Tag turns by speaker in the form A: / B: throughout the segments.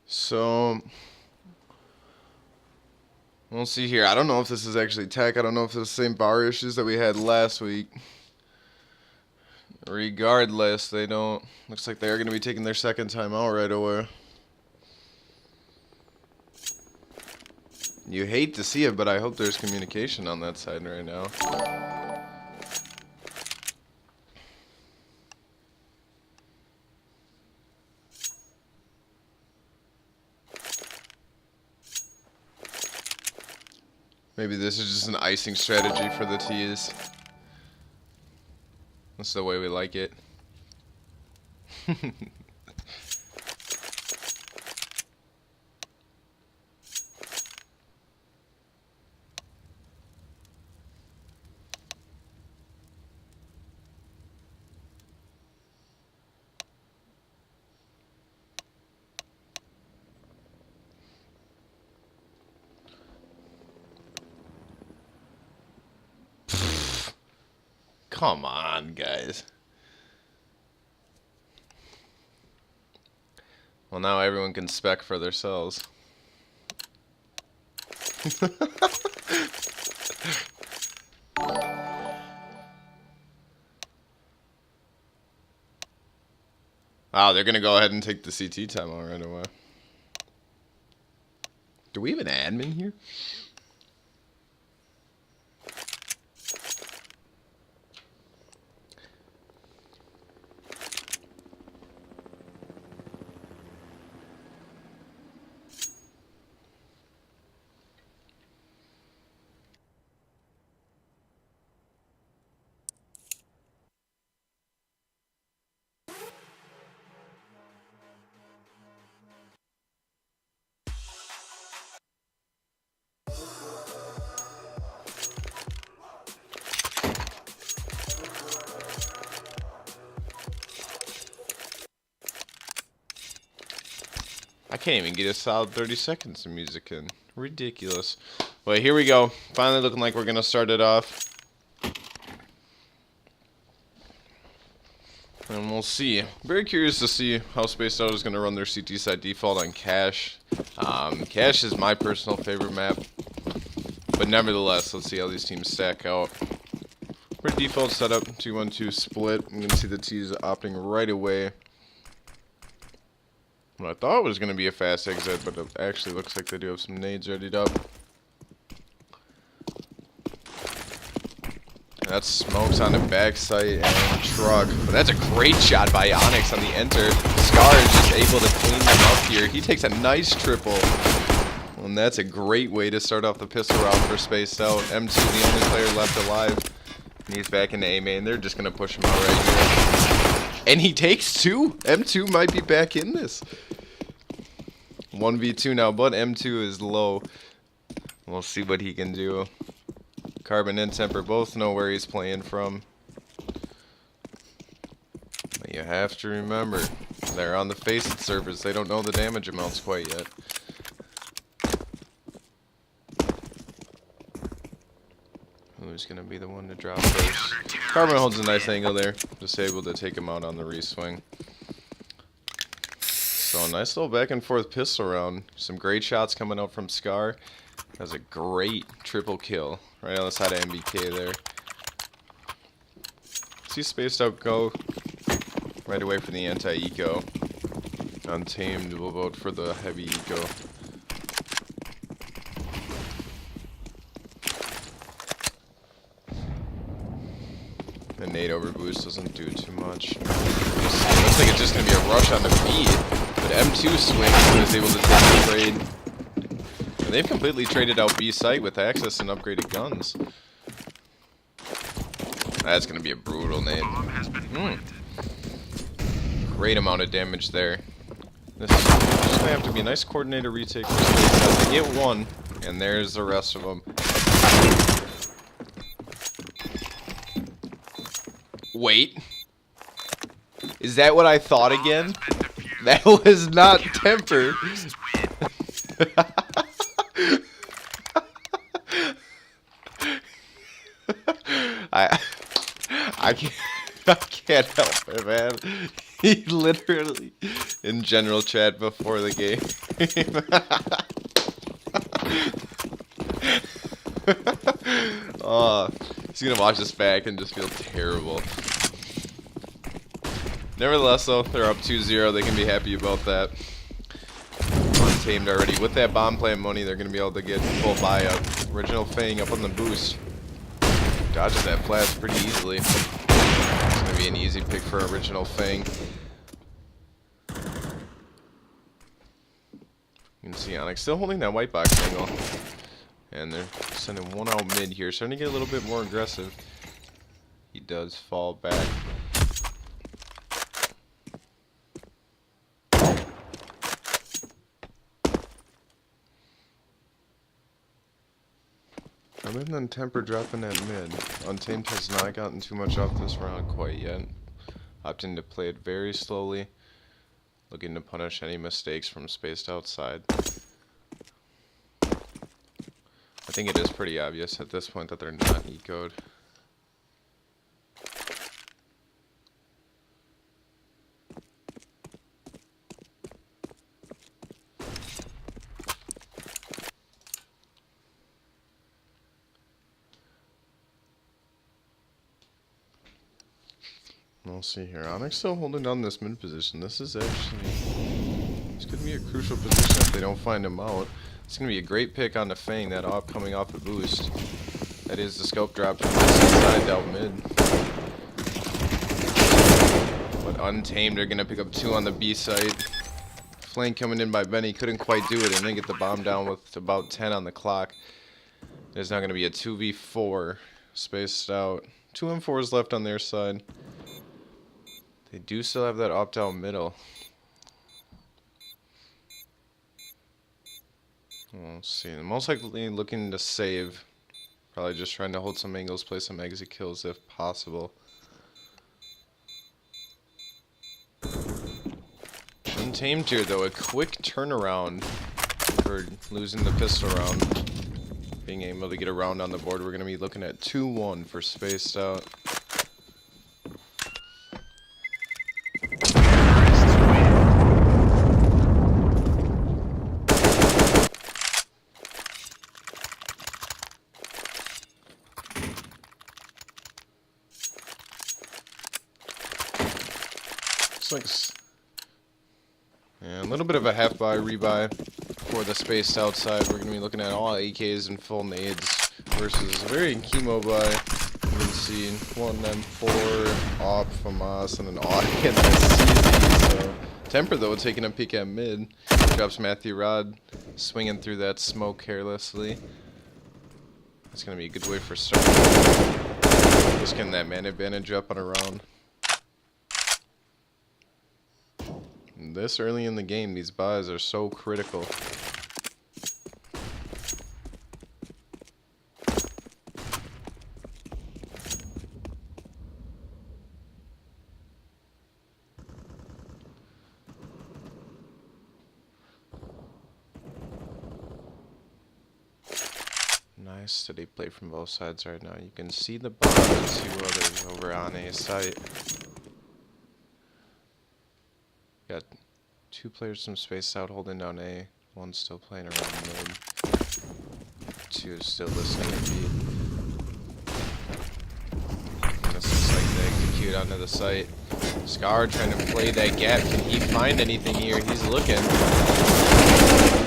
A: So, we'll see here. I don't know if this is actually tech. I don't know if it's the same bar issues that we had last week. Regardless, they don't. Looks like they are going to be taking their second time out right away. You hate to see it, but I hope there's communication on that side right now. Maybe this is just an icing strategy for the tees. That's the way we like it. Come on, guys. Well, now everyone can spec for themselves. Wow, they're gonna go ahead and take the CT timeout right away. Do we have an admin here? I can't even get a solid 30 seconds of music in. Ridiculous. Well, here we go. Finally looking like we're going to start it off. And we'll see. Very curious to see how Spaced Out is going to run their CT side default on Cache. Cache is my personal favorite map. But nevertheless, let's see how these teams stack out. For default setup, 2-1-2 split. I'm going to see the T's opting right away. Well, I thought it was going to be a fast exit, but it actually looks like they do have some nades readied up. That's smokes on the backside and truck. But that's a great shot by Onyx on the enter. Scar is just able to clean them up here. He takes a nice triple. And that's a great way to start off the pistol round for Spaced Out. M2, the only player left alive. And he's back into A main. They're just going to push him out right here. And he takes two. M2 might be back in this. 1v2 now, but M2 is low. We'll see what he can do. Carbon and Temper both know where he's playing from. But you have to remember, they're on the Faceit servers. They don't know the damage amounts quite yet. Who's going to be the one to drop first? Carbon holds a nice angle there. Just able to take him out on the reswing. So a nice little back and forth pistol round. Some great shots coming out from Scar. That's a great triple kill right on the side of MBK there. See Spaced Out go right away for the anti-eco. Untamed will vote for the heavy eco. The nade over boost doesn't do too much. Looks like it's just going to be a rush on the B. But M2 swings and is able to take the trade. And they've completely traded out B site with access and upgraded guns. That's going to be a brutal nade. Great amount of damage there. This is just going to have to be a nice coordinator retake. They get one, and there's the rest of them. Wait. Is that what I thought again? That was not Temper. I can't help it, man. He literally in general chat before the game. Oh, he's gonna watch this back and just feel terrible. Nevertheless, though, they're up 2-0. They can be happy about that. Untamed already. With that bomb plant money, they're gonna be able to get full buy-up. Original Fang up on the boost. Dodges that flash pretty easily. It's gonna be an easy pick for Original Fang. You can see Onyx still holding that white box angle. And they're sending one out mid here. Starting to get a little bit more aggressive. He does fall back. Other than Temper dropping at mid, Untamed has not gotten too much off this round quite yet. Opting to play it very slowly. Looking to punish any mistakes from spaced outside. I think it is pretty obvious at this point that they're not ecoed. We'll see here. Onyx still holding down this mid position. This is actually... It's going to be a crucial position if they don't find him out. It's going to be a great pick on the Fang, that op coming off the boost. That is the scope drop from this side out mid. But Untamed are going to pick up 2 on the B site. Flank coming in by Benny, couldn't quite do it, and then get the bomb down with about 10 on the clock. There's now going to be a 2v4 spaced out. 2 M4s left on their side. They do still have that opt-out middle. We'll see. They're most likely looking to save. Probably just trying to hold some angles, play some exit kills if possible. Untamed here though, a quick turnaround for losing the pistol round. Being able to get a round on the board, we're going to be looking at 2-1 for spaced out. Looks like a little bit of a half buy, rebuy for the spaced outside. We're going to be looking at all AKs and full nades versus a very chemo buy. You can see 1 M4, op, FAMAS, and an AUG and CZ. So Temper though taking a peek at mid. Drops Matthew Rod, swinging through that smoke carelessly. That's going to be a good way for starting. Just getting that man advantage up on a round. This early in the game, these buys are so critical. Nice steady play from both sides right now. You can see the bomb and 2 others over on A site. Got 2 players from spaced out holding down A. 1 still playing around mid. 2 is still listening to B. This looks like they execute onto the site. Scar trying to play that gap. Can he find anything here? He's looking.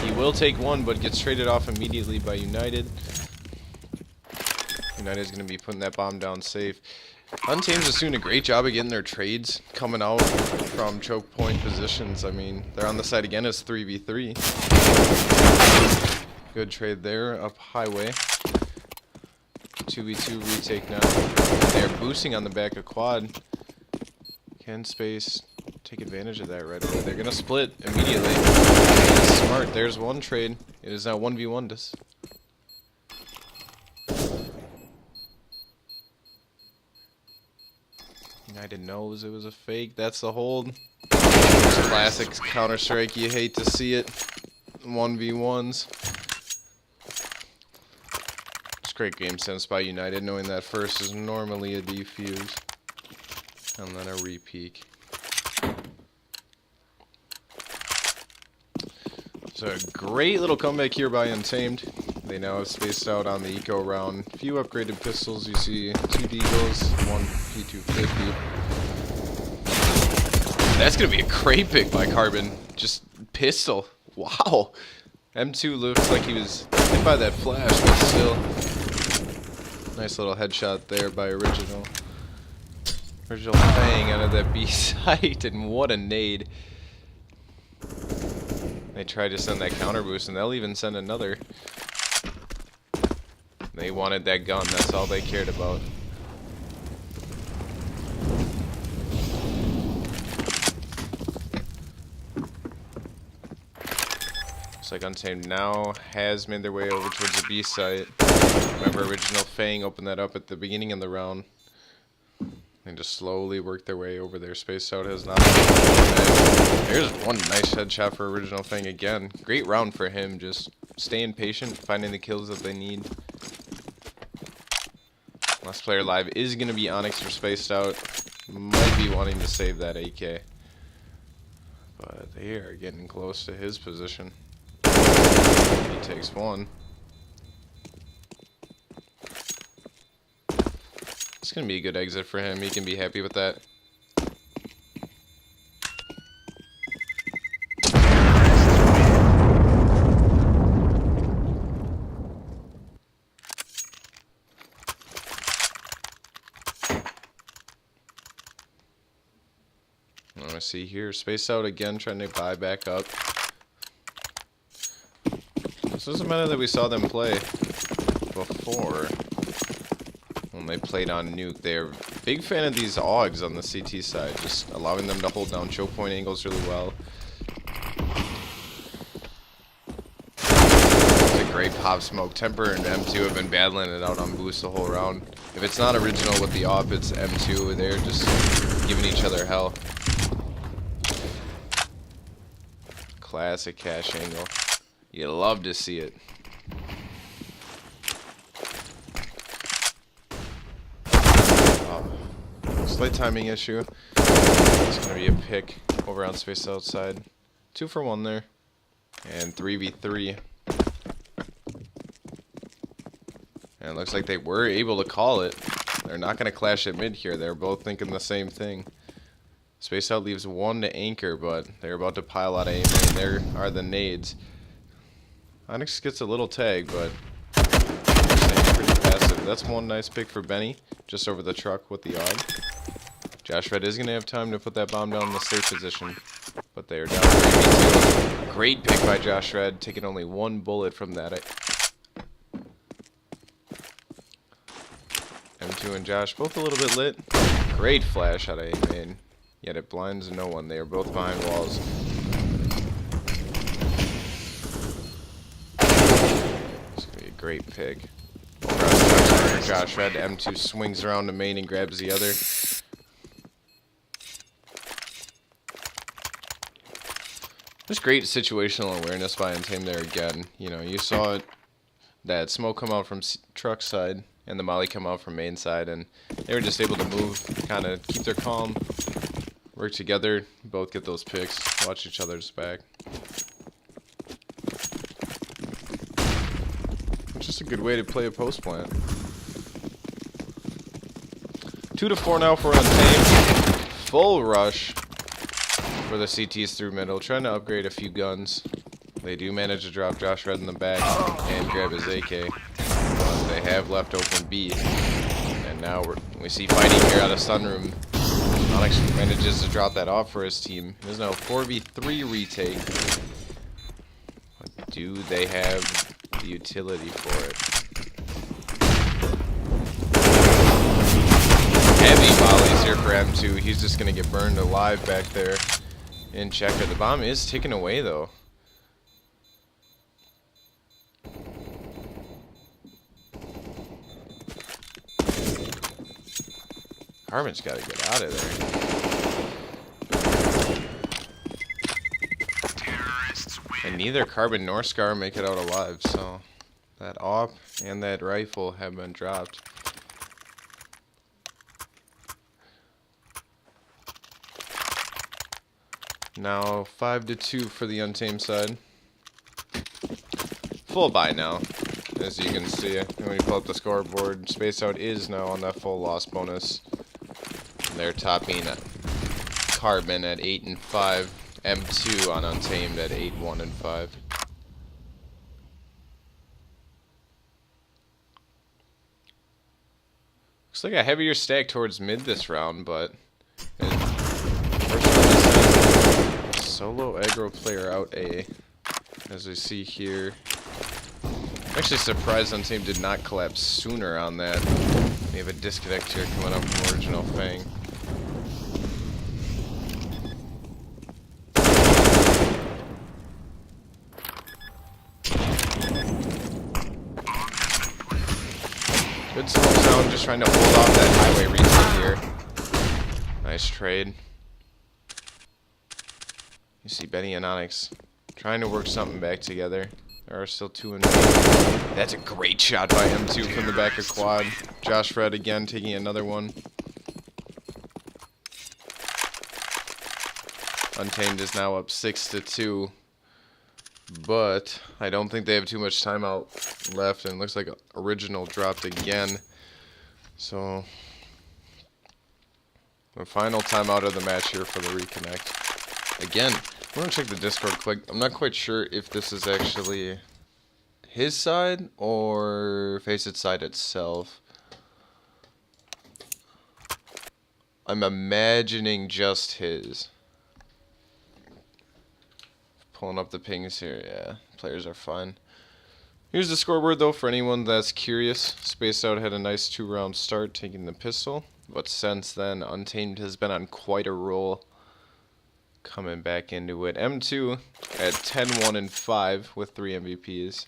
A: He will take 1, but gets traded off immediately by United. United's going to be putting that bomb down safe. Untamed is doing a great job of getting their trades coming out from choke point positions. I mean, they're on the side again as 3v3. Good trade there up highway. 2v2 retake now. They're boosting on the back of quad. Can space take advantage of that right away. They're going to split immediately. Smart. There's 1 trade. It is now 1v1. United knows it was a fake. That's the hold. Classic Counter-Strike. You hate to see it. 1v1s. It's great game sense by United, knowing that first is normally a defuse. And then a re-peek. So a great little comeback here by Untamed. They now have spaced out on the eco round. Few upgraded pistols. You see 2 Deagles, 1 P250. That's going to be a great pick by Carbon. Just pistol. Wow. M2 looks like he was hit by that flash, but still. Nice little headshot there by Original. Original Fang out of that B site, and what a nade. They tried to send that counter boost, and they'll even send another. They wanted that gun, that's all they cared about. Looks like Untamed now has made their way over towards the B site. Remember, Original Fang opened that up at the beginning of the round. They just slowly work their way over there. Space Out has not. There's one nice headshot for Original Fang again. Great round for him, just staying patient, finding the kills that they need. Last player alive is going to be Onyx for Spaced Out. Might be wanting to save that AK. But they are getting close to his position. He takes one. It's going to be a good exit for him. He can be happy with that. Let me see here. Space Out again, trying to buy back up. This is a meta that we saw them play before. When they played on Nuke, they're a big fan of these AUGs on the CT side, just allowing them to hold down choke point angles really well. It's a great pop smoke. Temper and M2 have been battling it out on boost the whole round. If it's not Original with the AWP, it's M2. They're just giving each other hell. Classic cash angle. You love to see it. Slight timing issue. It's going to be a pick over on Space Outside. 2 for 1 there. And 3v3. And it looks like they were able to call it. They're not going to clash at mid here. They're both thinking the same thing. Space Out leaves 1 to anchor, but they're about to pile out aim. And there are the nades. Onyx gets a little tag, but pretty passive. That's one nice pick for Benny. Just over the truck with the AUG. Josh Red is going to have time to put that bomb down in the safe position. But they are down 3v2. Great pick by Josh Red, taking only 1 bullet from that. M2 and Josh both a little bit lit. Great flash out of A-main. Yet it blinds no one. They are both behind walls. It's going to be a great pick. Josh Red, M2 swings around the main and grabs the other. Just great situational awareness by Untamed there again. You know, you saw it, that smoke come out from truck side and the molly come out from main side, and they were just able to move, kind of keep their calm, work together, both get those picks, watch each other's back. It's just a good way to play a post plant. 2 to 4 now for Untamed. Full rush for the CTs through middle, trying to upgrade a few guns. They do manage to drop Josh Red in the back and grab his AK. But they have left open B. And now we see fighting here out of Sunroom. Onyx manages to drop that off for his team. There's now 4v3 retake. But do they have the utility for it? Heavy volleys here for M2. He's just going to get burned alive back there in checker. The bomb is taken away, though. Carbon's got to get out of there. And neither Carbon nor Scar make it out alive, so that AWP and that rifle have been dropped. Now 5 to 2 for the Untamed side. full buy now, as you can see. When you pull up the scoreboard, Space Out is now on that full loss bonus. They're topping Carbon at 8 and 5, M2 on Untamed at 8, 1 and 5. Looks like a heavier stack towards mid this round, but solo aggro player out A, as we see here. I'm actually surprised Untamed did not collapse sooner on that. We have a disconnect here coming up from Original Fang. Good smoke zone, just trying to hold off that highway retake here. Nice trade. You see Benny and Onyx trying to work something back together. There are still 2 in. That's a great shot by M2 from the back of quad. Josh Fred again taking another one. Untamed is now up 6-2. But I don't think they have too much timeout left, and it looks like Original dropped again. So the final timeout of the match here for the reconnect. Again, I'm gonna check the Discord quick. I'm not quite sure if this is actually his side or Faceit's side itself. I'm imagining just his. Pulling up the pings here, yeah. Players are fine. Here's the scoreboard, though, for anyone that's curious. Space Out had a nice 2-round start, taking the pistol. But since then, Untamed has been on quite a roll. Coming back into it. M2 at 10, 1 and 5 with 3 MVPs.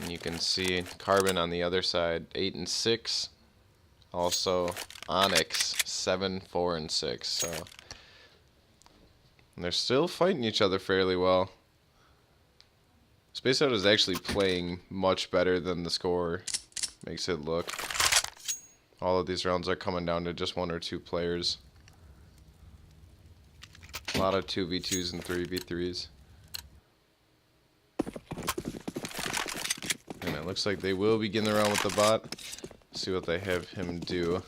A: And you can see Carbon on the other side, 8 and 6. Also, Onyx, 7, 4 and 6. So and they're still fighting each other fairly well. Space Out is actually playing much better than the score makes it look. All of these rounds are coming down to just 1 or 2 players. A lot of 2v2s and 3v3s. And it looks like they will begin the round with the bot. See what they have him do.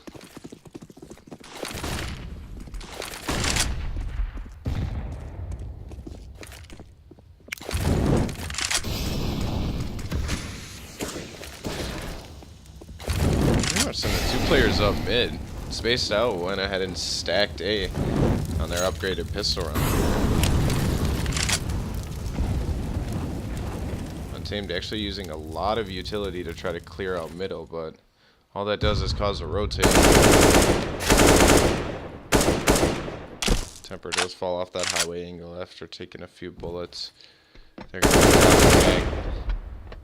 A: Sending 2 players up mid. Spaced Out went ahead and stacked A on their upgraded pistol round. Untamed actually using a lot of utility to try to clear out middle, but all that does is cause a rotate. Temper does fall off that highway angle after taking a few bullets. They're gonna drop back.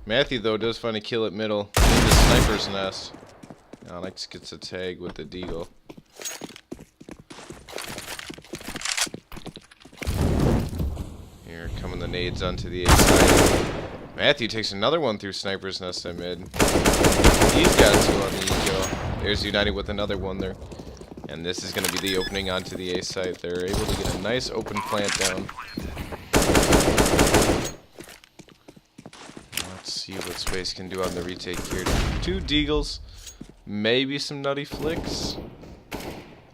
A: Matthew, though, does find a kill at middle in the sniper's nest. Onyx gets a tag with the deagle. Here coming the nades onto the A side. Matthew takes another one through Sniper's Nest at mid. He's got 2 on the eco. There's United with another one there. And this is going to be the opening onto the A site. They're able to get a nice open plant down. Let's see what Space can do on the retake here. 2 deagles. Maybe some nutty flicks.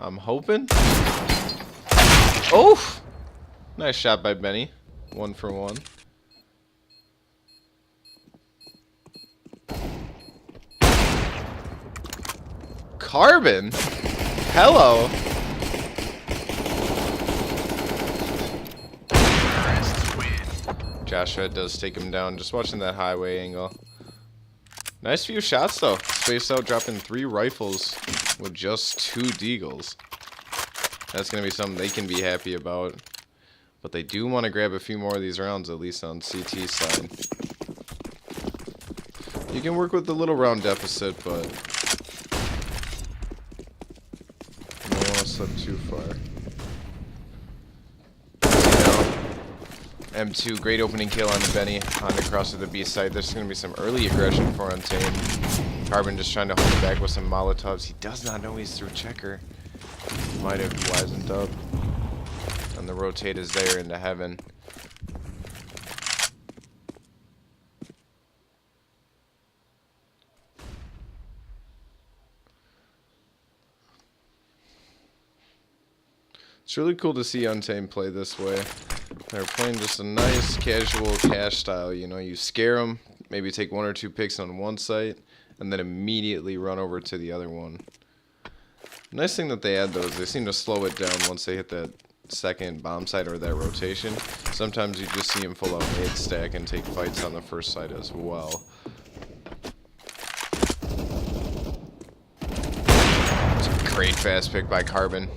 A: I'm hoping. Oh! Nice shot by Benny. 1 for 1. Carbon? Hello. Joshua does take him down. Just watching that highway angle. Nice few shots, though. Space Out dropping 3 rifles with just 2 deagles. That's going to be something they can be happy about. But they do want to grab a few more of these rounds, at least on CT's side. You can work with the little round deficit, but you don't want to slip too far. M2, great opening kill on the Benny on the cross to the B side. There's going to be some early aggression for Untamed. Carbon just trying to hold it back with some Molotovs. He does not know he's through checker. Might have wisened up. And the rotate is there into heaven. It's really cool to see Untamed play this way. They're playing just a nice casual cash style, you know, you scare them, maybe take 1 or 2 picks on one site, and then immediately run over to the other one. Nice thing that they add though is they seem to slow it down once they hit that second bomb site or that rotation. Sometimes you just see them full out nade stack and take fights on the first site as well. It's a great fast pick by Carbon.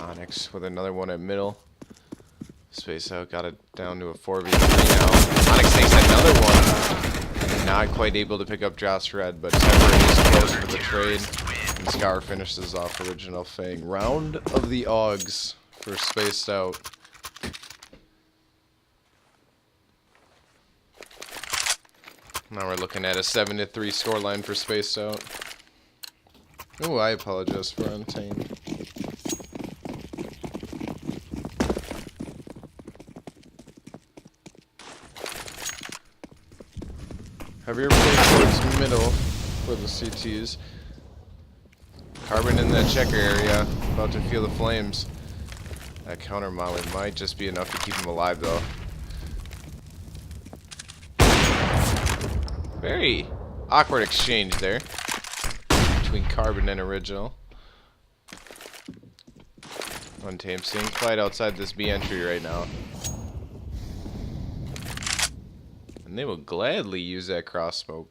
A: Onyx with another one at middle. Space out, got it down to a 4v3 now. Onyx takes another one. Not quite able to pick up Joss Red, but Temper is close for the trade. And Scar finishes off Original Fang. Round of the Augs for Spaced Out. Now we're looking at a 7-3 scoreline for Spaced Out. Oh, I apologize for Untamed. Heavier play towards middle for the CTs. Carbon in that checker area, about to feel the flames. That counter molly might just be enough to keep him alive though. Very awkward exchange there between Carbon and Original. Untamed seeing Clyde outside this B entry right now. And they will gladly use that cross smoke.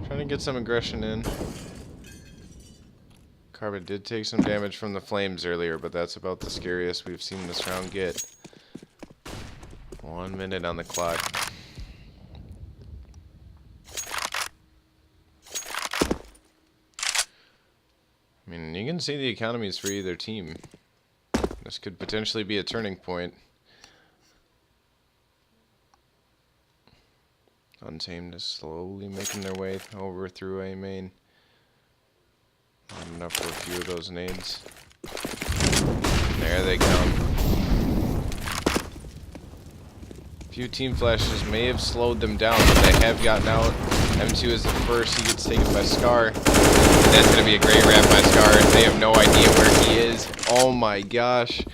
A: Trying to get some aggression in. Carbon did take some damage from the flames earlier, but that's about the scariest we've seen this round get. 1 minute on the clock. I mean, you can see the economies for either team. This could potentially be a turning point. Untamed is slowly making their way over through A main. Not enough for a few of those nades. There they come. A few team flashes may have slowed them down, but they have gotten out. M2 is the first. He gets taken by Scar. That's going to be a great wrap by Scar. They have no idea where he is. Oh my gosh.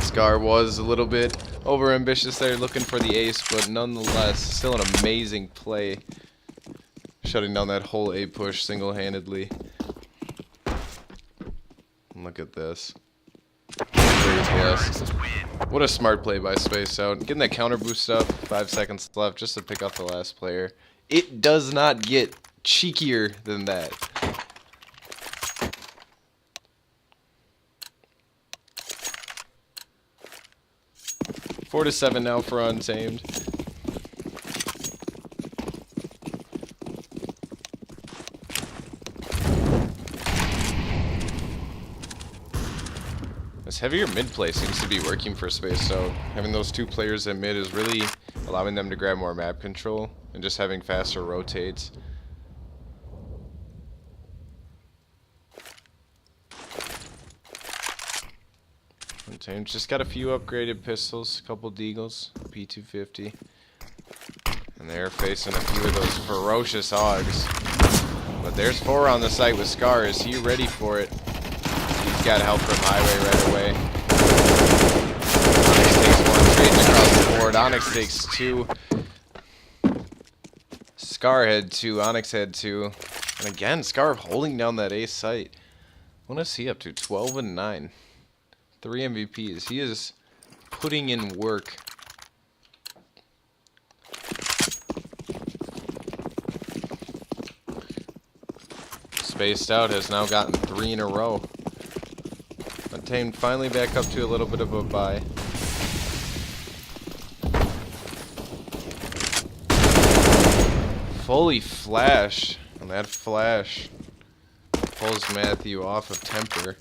A: Scar was a little bit over ambitious there, looking for the ace, but nonetheless, still an amazing play. Shutting down that whole A push single-handedly. Look at this. Great guess. What a smart play by Space Out. Getting that counter boost up, 5 seconds left just to pick off the last player. It does not get cheekier than that. Four to 7 now for Untamed. This heavier mid play seems to be working for Space, so having those 2 players at mid is really allowing them to grab more map control and just having faster rotates. Untamed just got a few upgraded pistols, a couple deagles, P250. And they're facing a few of those ferocious Augs. But there's 4 on the site with Scar. Is he ready for it? He's got help from Highway right away. Onyx takes 1, trading across the board. Onyx takes 2. Scar had 2, Onyx had 2. And again, Scar holding down that ace site. What is he up to? 12 and 9. 3 MVPs. He is putting in work. Spaced Out has now gotten 3 in a row. Untamed finally back up to a little bit of a bye. Fully flash, and that flash pulls Matthew off of Temper.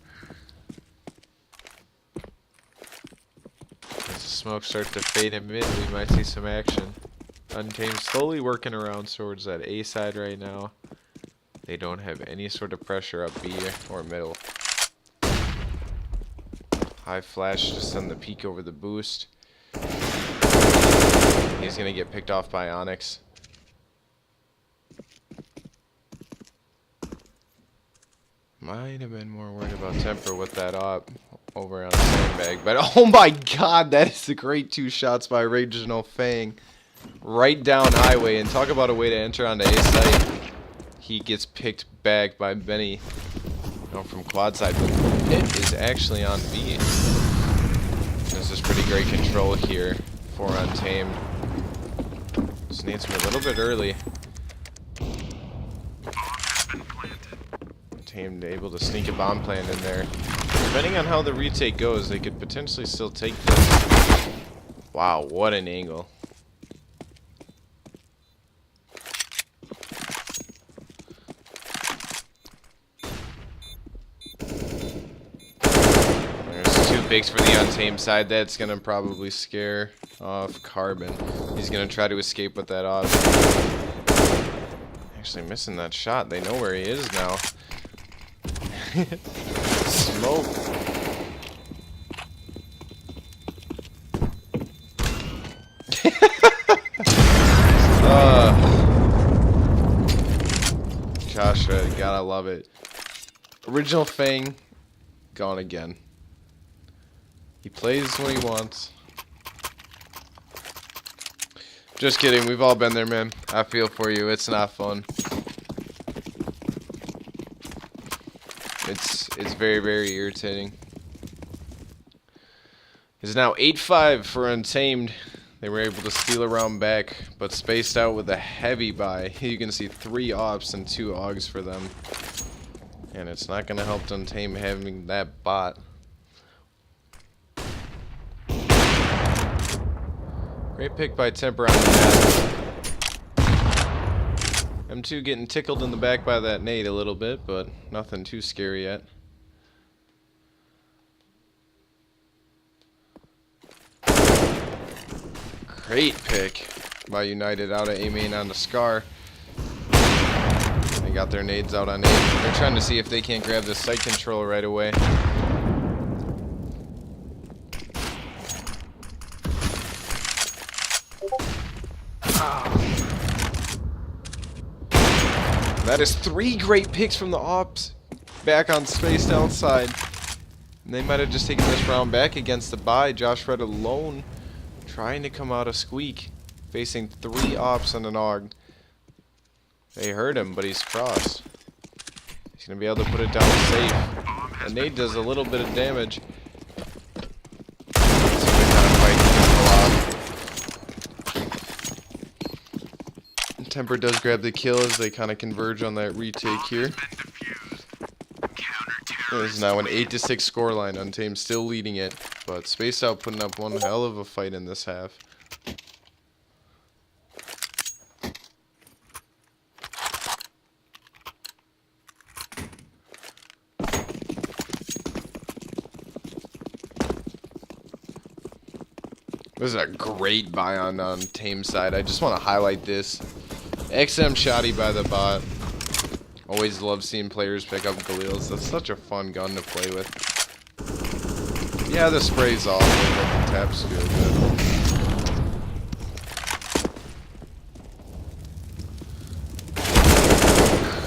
A: As the smoke starts to fade in mid, we might see some action. Untamed slowly working around towards that A side right now. They don't have any sort of pressure up B or middle. High flash just on the peak over the boost. He's gonna get picked off by Onyx. Might have been more worried about Temper with that op over on the sandbag. But oh my god, that is a great 2 shots by Regional Fang. Right down highway. And talk about a way to enter onto A site. He gets picked back by Benny. No, from quad side. But Pit is actually on B. This is pretty great control here for Untamed. Just needs him a little bit early. Untamed able to sneak a bomb plant in there. Depending on how the retake goes, they could potentially still take this. Wow, what an angle. There's 2 bigs for the Untamed side. That's going to probably scare off Carbon. He's going to try to escape with that off. Actually missing that shot. They know where he is now. Smoke. Joshua, gotta love it. Original Fang, gone again. He plays when he wants. Just kidding, we've all been there, man. I feel for you, it's not fun. It's very, very irritating. It's now 8-5 for Untamed. They were able to steal a round back, but spaced out with a heavy buy. You can see 3 ops and 2 augs for them. And it's not going to help Untamed having that bot. Great pick by Temper on the net. M2 getting tickled in the back by that nade a little bit, but nothing too scary yet. Great pick by United out of A main on the Scar. They got their nades out on A. They're trying to see if they can't grab the site control right away. That is 3 great picks from the ops. Back on spaced outside. And they might have just taken this round back against the buy. Josh Red alone trying to come out of squeak. Facing 3 ops and an AUG. They heard him, but he's crossed. He's going to be able to put it down safe. The nade does a little bit of damage. Temper does grab the kill as they kind of converge on that retake here. There's now an 8-6 scoreline. Untamed still leading it, but Spaced Out putting up one hell of a fight in this half. This is a great buy on Untamed side. I just want to highlight this. XM shoddy by the bot. Always love seeing players pick up Galils. That's such a fun gun to play with. Yeah, the spray's off, but the tap's good.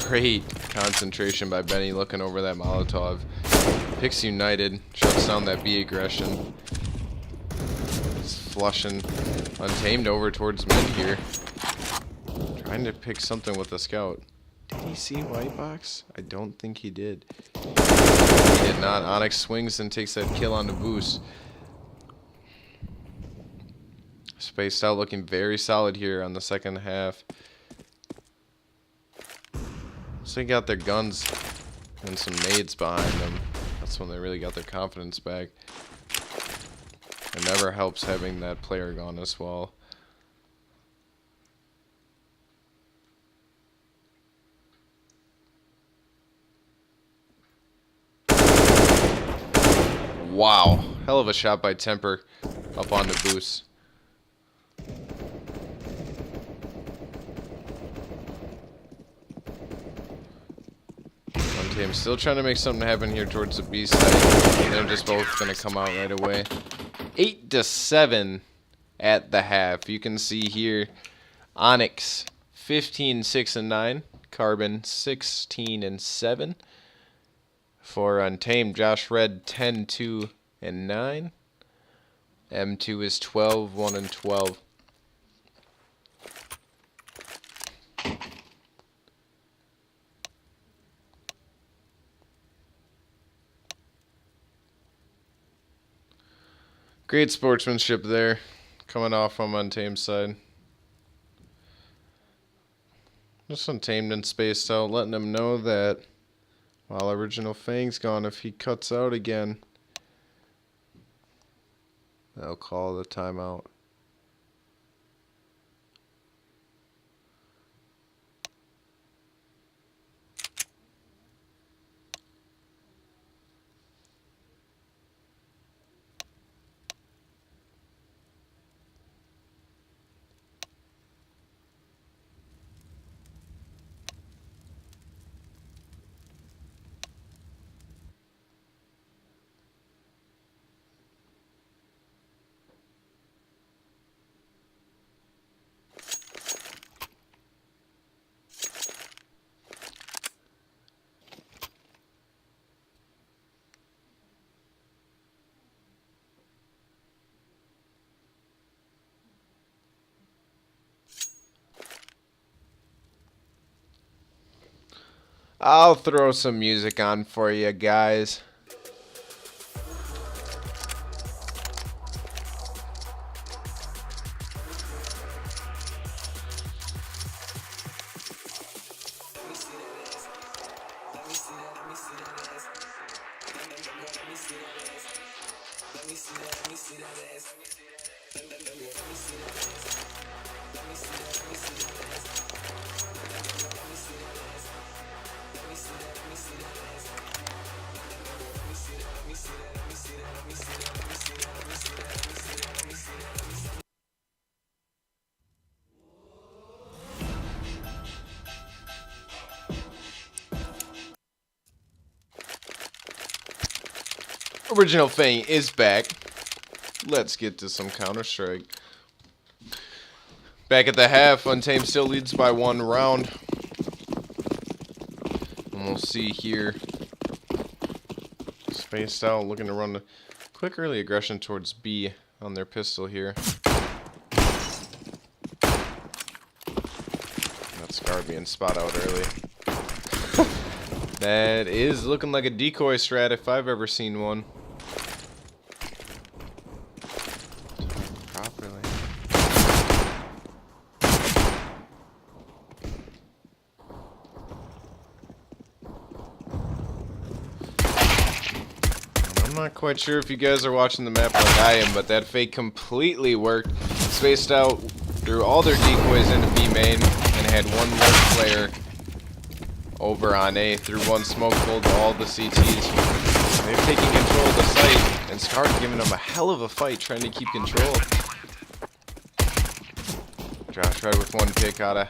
A: Great concentration by Benny looking over that Molotov. Picks United, shuts down that B aggression. He's flushing Untamed over towards mid here. Trying to pick something with the scout. Did he see white box? I don't think he did. He did not. Onyx swings and takes that kill on the boost. Spaced Out looking very solid here on the second half. So they got their guns and some nades behind them. That's when they really got their confidence back. It never helps having that player gone as well. Wow, hell of a shot by Temper up on the boost. Untamed still trying to make something happen here towards the B side. They're just both going to come out right away. 8-7 at the half. You can see here Onyx 15, 6, and 9. Carbon 16 and 7. For Untamed, Josh Red 10, 2, and 9. M2 is 12, 1, and 12. Great sportsmanship there, coming off on Untamed side. Just Untamed and spaced out, letting him know that while Original Fang's gone, if he cuts out again, they'll call the timeout. I'll throw some music on for you guys. Original Fang is back. Let's get to some Counter-Strike. Back at the half, Untamed still leads by 1 round. And we'll see here. Spaced out, looking to run a quick early aggression towards B on their pistol here. That's Scar being spot out early. That is looking like a decoy strat if I've ever seen one. Properly. I'm not quite sure if you guys are watching the map like I am, but that fake completely worked. Spaced out, threw all their decoys into B main, and had one more player over on A, threw one smoke, pulled all the CTs. They're taking control of the site, and Scar giving them a hell of a fight trying to keep control. Josh Red with one pick out of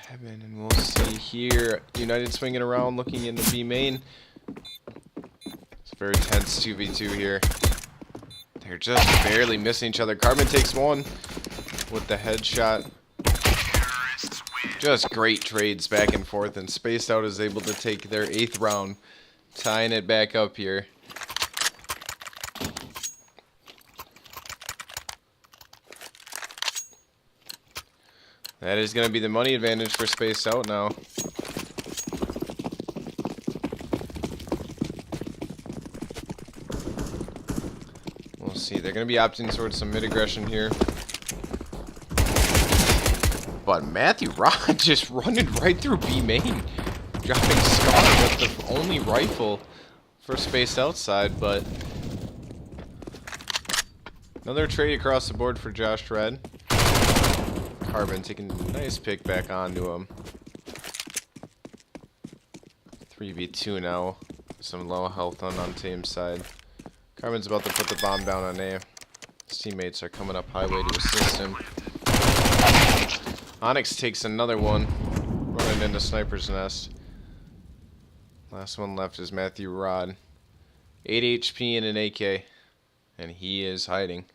A: heaven, and we'll see here. United swinging around, looking into B main. It's a very tense 2v2 here. They're just barely missing each other. Carbon takes one with the headshot. Just great trades back and forth, and Spaced Out is able to take their 8th round, tying it back up here. That is going to be the money advantage for Spaced Out now. We'll see. They're going to be opting towards some mid-aggression here. But Matthew Rod just running right through B main. Dropping Scar with the only rifle for Spaced Outside, but another trade across the board for Josh Red. Carbon taking a nice pick back onto him. 3v2 now. Some low health on Untamed side. Carbon's about to put the bomb down on A. His teammates are coming up highway to assist him. Onyx takes another one, running into Sniper's Nest. Last one left is Matthew Rod. 8 HP and an AK, and he is hiding.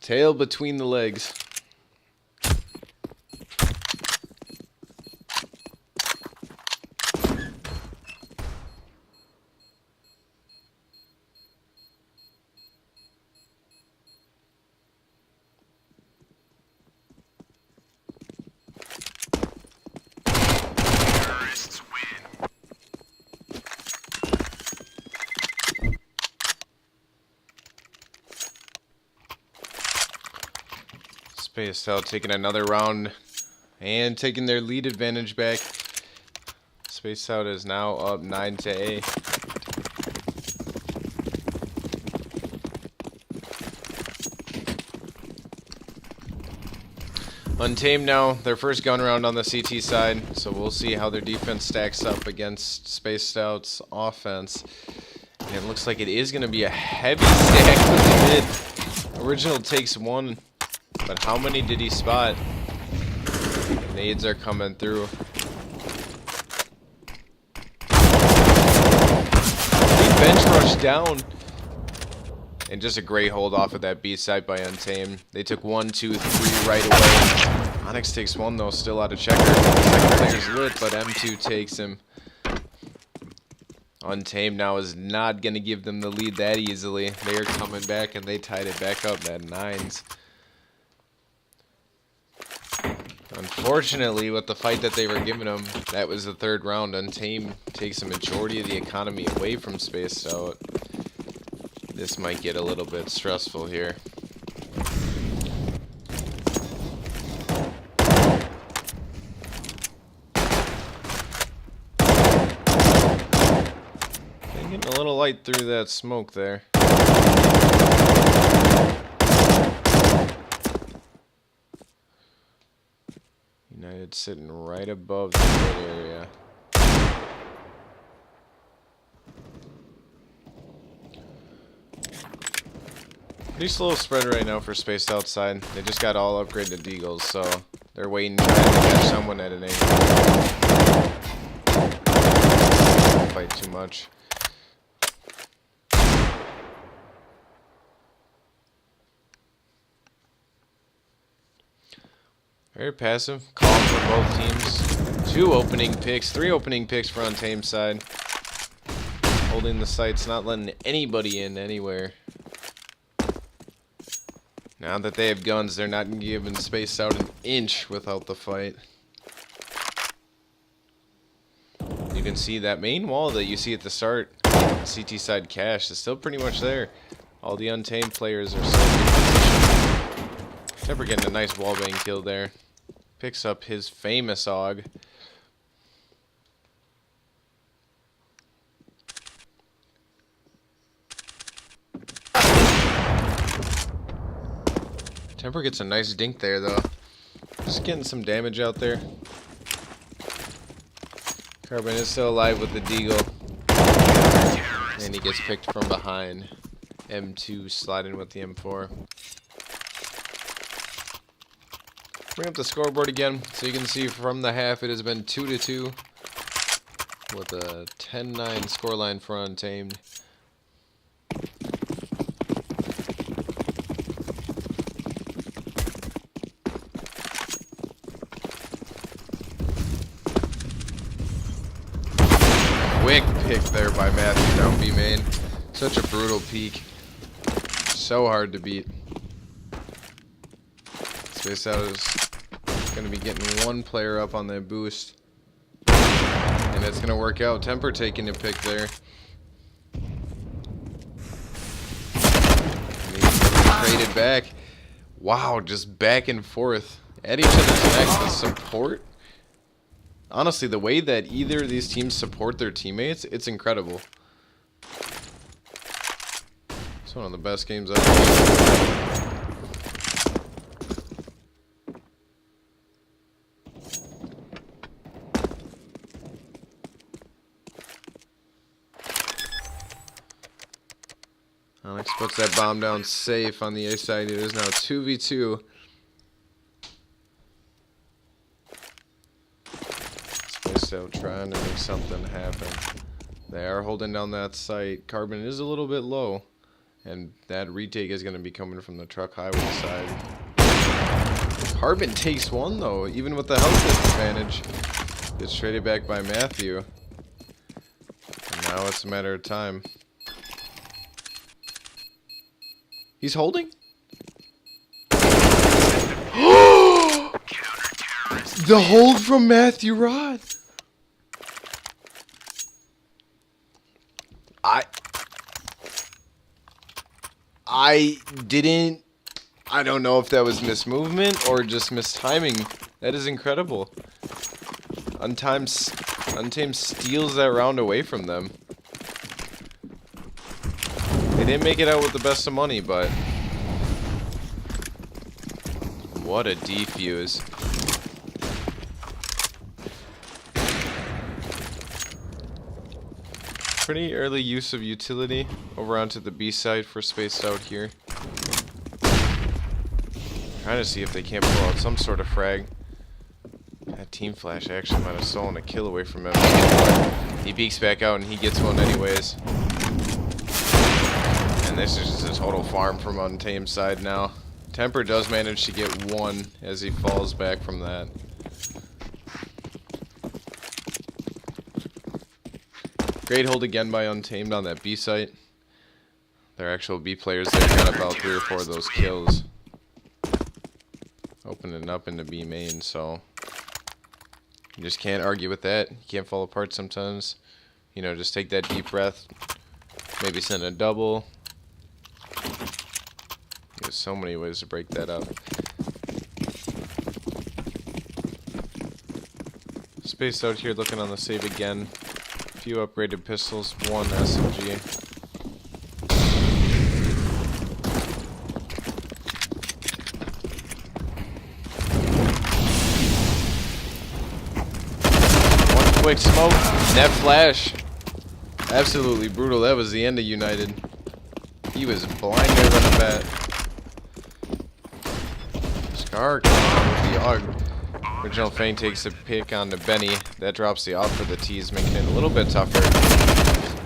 A: Tail between the legs. Spaced Out taking another round and taking their lead advantage back. Spaced Out is now up 9-A. Untamed now, their first gun round on the CT side, so we'll see how their defense stacks up against Spaced Out's offense. And it looks like it is going to be a heavy stack for the mid. Original takes one, but how many did he spot? Nades are coming through. He bench rushed down. And just a great hold off of that B side by Untamed. They took 1, 2, 3 right away. Onyx takes one though, still out of checker. Second player's lit, but M2 takes him. Untamed now is not going to give them the lead that easily. They are coming back and they tied it back up at 9s. Unfortunately, with the fight that they were giving them, that was the third round. Untamed takes a majority of the economy away from Spaced Out. This might get a little bit stressful here. Getting a little light through that smoke there. United sitting right above the mid area. Pretty slow spread right now for Spaced Outside. They just got all upgraded Deagles, so they're waiting trying to catch someone at an angle. Don't fight too much. Very passive. Calm for both teams. 2 opening picks, 3 opening picks for Untamed side. Holding the sights, not letting anybody in anywhere. Now that they have guns, they're not giving Spaced Out an inch without the fight. You can see that main wall that you see at the start, CT side cache, is still pretty much there. All the Untamed players are still in position. Except for getting a nice wallbang kill there. Picks up his famous AUG. Temper gets a nice dink there, though. Just getting some damage out there. Carbon is still alive with the Deagle. And he gets picked from behind. M2 sliding with the M4. Bring up the scoreboard again, so you can see from the half it has been 2-2. With a 10-9 scoreline for Untamed. Quick pick there by Matthew down B main. Such a brutal peek. So hard to beat. Spaced Out is going to be getting one player up on that boost. And it's going to work out. Temper taking a pick there. And he's traded back. Wow, just back and forth. At each other's necks, the support. Honestly, the way that either of these teams support their teammates, it's incredible. It's one of the best games I've played. Onyx puts that bomb down safe on the A side. It is now 2v2. Spaced Out trying to make something happen. They are holding down that site. Carbon is a little bit low. And that retake is going to be coming from the truck highway side. Carbon takes one, though, even with the health disadvantage. Gets traded back by Matthew. And now it's a matter of time. He's holding? The hold from Matthew Rod. I don't know if that was mismovement or just mistiming. That is incredible. Untamed steals that round away from them. They didn't make it out with the best of money, but what a defuse. Pretty early use of utility over onto the B side for spaced out here. Trying to see if they can't pull out some sort of frag. That team flash actually might have stolen a kill away from him. He beaks back out and he gets one anyways. And this is just a total farm from Untamed side now. Temper does manage to get one as he falls back from that. Great hold again by Untamed on that B site. Their actual B players there got about 3 or 4 of those kills. Opening up into B main, so you just can't argue with that. You can't fall apart sometimes. You know, just take that deep breath. Maybe send a double. There's so many ways to break that up. Spaced out here looking on the save again. A few upgraded pistols, 1 SMG. Quick smoke, net flash. Absolutely brutal. That was the end of United. He was blind there on the bat. Scar coming with the AUG. Original Fang takes a pick on to Benny. That drops the off for the T's, making it a little bit tougher.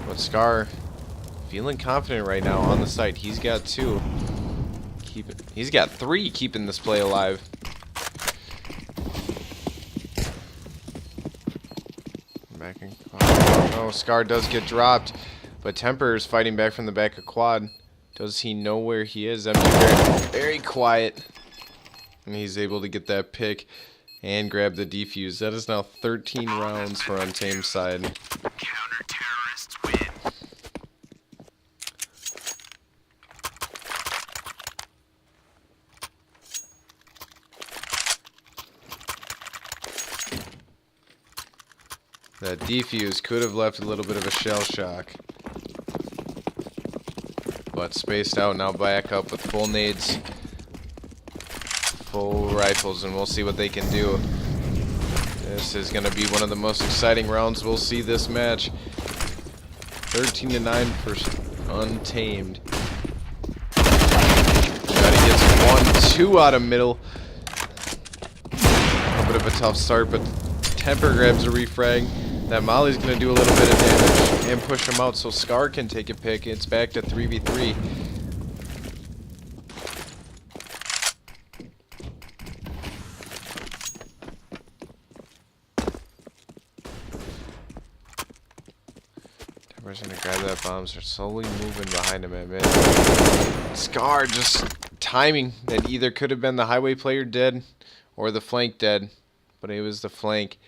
A: But Scar feeling confident right now on the site. He's got 2. He's got 3 keeping this play alive. Oh, Scar does get dropped, but Temper is fighting back from the back of quad. Does he know where he is? I mean, very quiet. And he's able to get that pick and grab the defuse. That is now 13 rounds for Untamed side.
B: Counter-terrorists win.
A: That defuse could have left a little bit of a shell shock. But spaced out, now back up with full nades. Full rifles, and we'll see what they can do. This is going to be one of the most exciting rounds we'll see this match. 13-9 for Untamed. Johnny gets 1-2 out of middle. A bit of a tough start, but Temper grabs a refrag. That Molly's going to do a little bit of damage and push him out so Scar can take a pick. It's back to 3v3. Temper's going to grab that bomb. They're slowly moving behind him at mid. Scar just timing that either could have been the highway player dead or the flank dead, but it was the flank.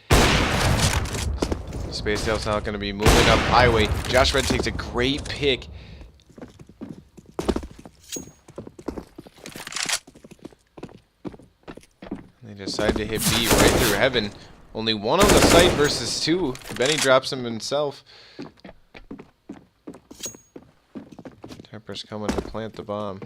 A: Spaced out's now going to be moving up highway. Josh Red takes a great pick. They decide to hit B right through heaven. Only 1 on the site versus 2. Benny drops him himself. Temper's coming to plant the bomb.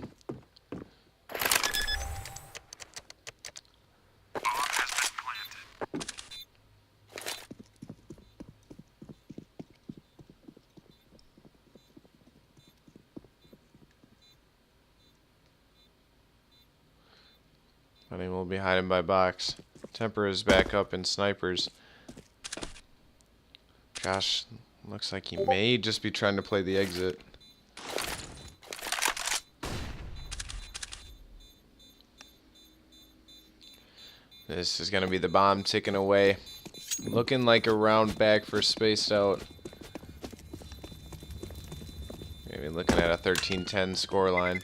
A: Benny will be hiding by box. Temper is back up in snipers. Josh looks like he may just be trying to play the exit. This is going to be the bomb ticking away. Looking like a round back for Spaced Out. Maybe looking at a 13-10 scoreline.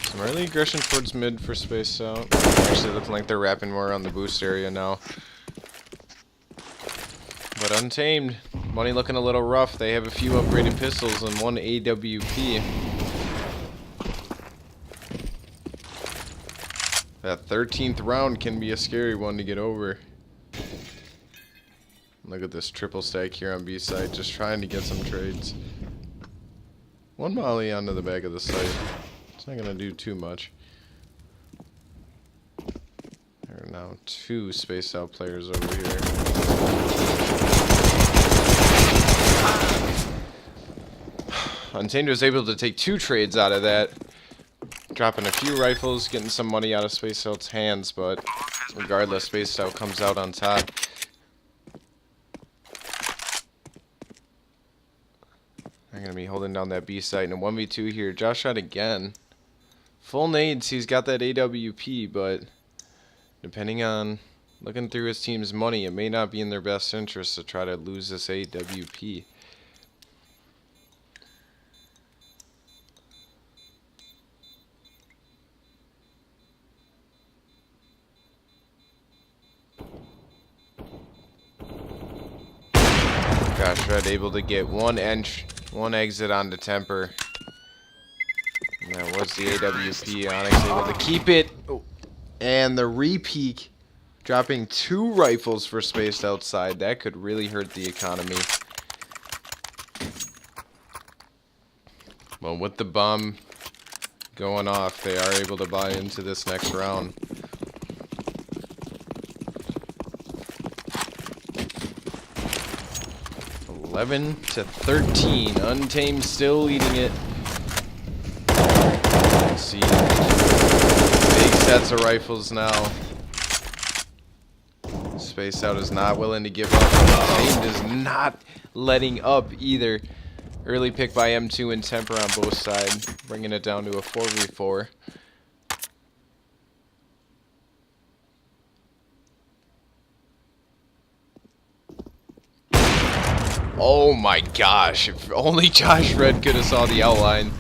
A: Some early aggression towards mid for Spaced Out. Actually looking like they're wrapping more on the boost area now. But Untamed, money looking a little rough. They have a few upgraded pistols and one AWP. That 13th round can be a scary one to get over. Look at this triple stack here on B side, just trying to get some trades. One molly onto the back of the site. It's not gonna do too much. There are now two Spaced Out players over here. Untamed was able to take 2 trades out of that. Dropping a few rifles, getting some money out of Spaced Out's hands, but regardless, Spaced Out comes out on top. They're going to be holding down that B site in a 1v2 here. Josh shot again. Full nades, he's got that AWP, but depending on looking through his team's money, it may not be in their best interest to try to lose this AWP. Josh Red able to get one exit onto Temper. And that was the AWP. Onyx able to keep it. Oh. And the re-peek, dropping 2 rifles for Spaced Outside. That could really hurt the economy. Well, with the bomb going off, they are able to buy into this next round. $11 to 13. Untamed still leading it. Let's see. Big sets of rifles now. Spaced Out is not willing to give up. Untamed is not letting up either. Early pick by M2 and Temper on both sides, bringing it down to a 4v4. Oh my gosh, if only Josh Red could have saw the outline.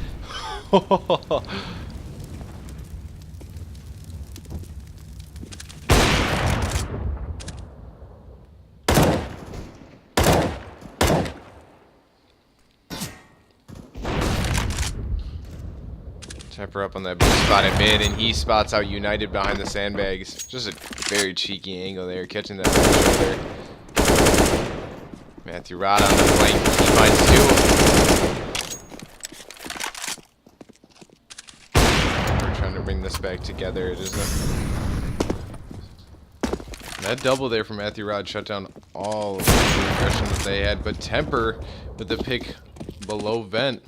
A: Temper up on that big spot at mid, and he spots out United behind the sandbags. Just a very cheeky angle there, catching that back shoulder. Matthew Rod on the flank. He finds 2. We're trying to bring this back together. It is that double there from Matthew Rod shut down all of the aggression that they had. But Temper with the pick below vent.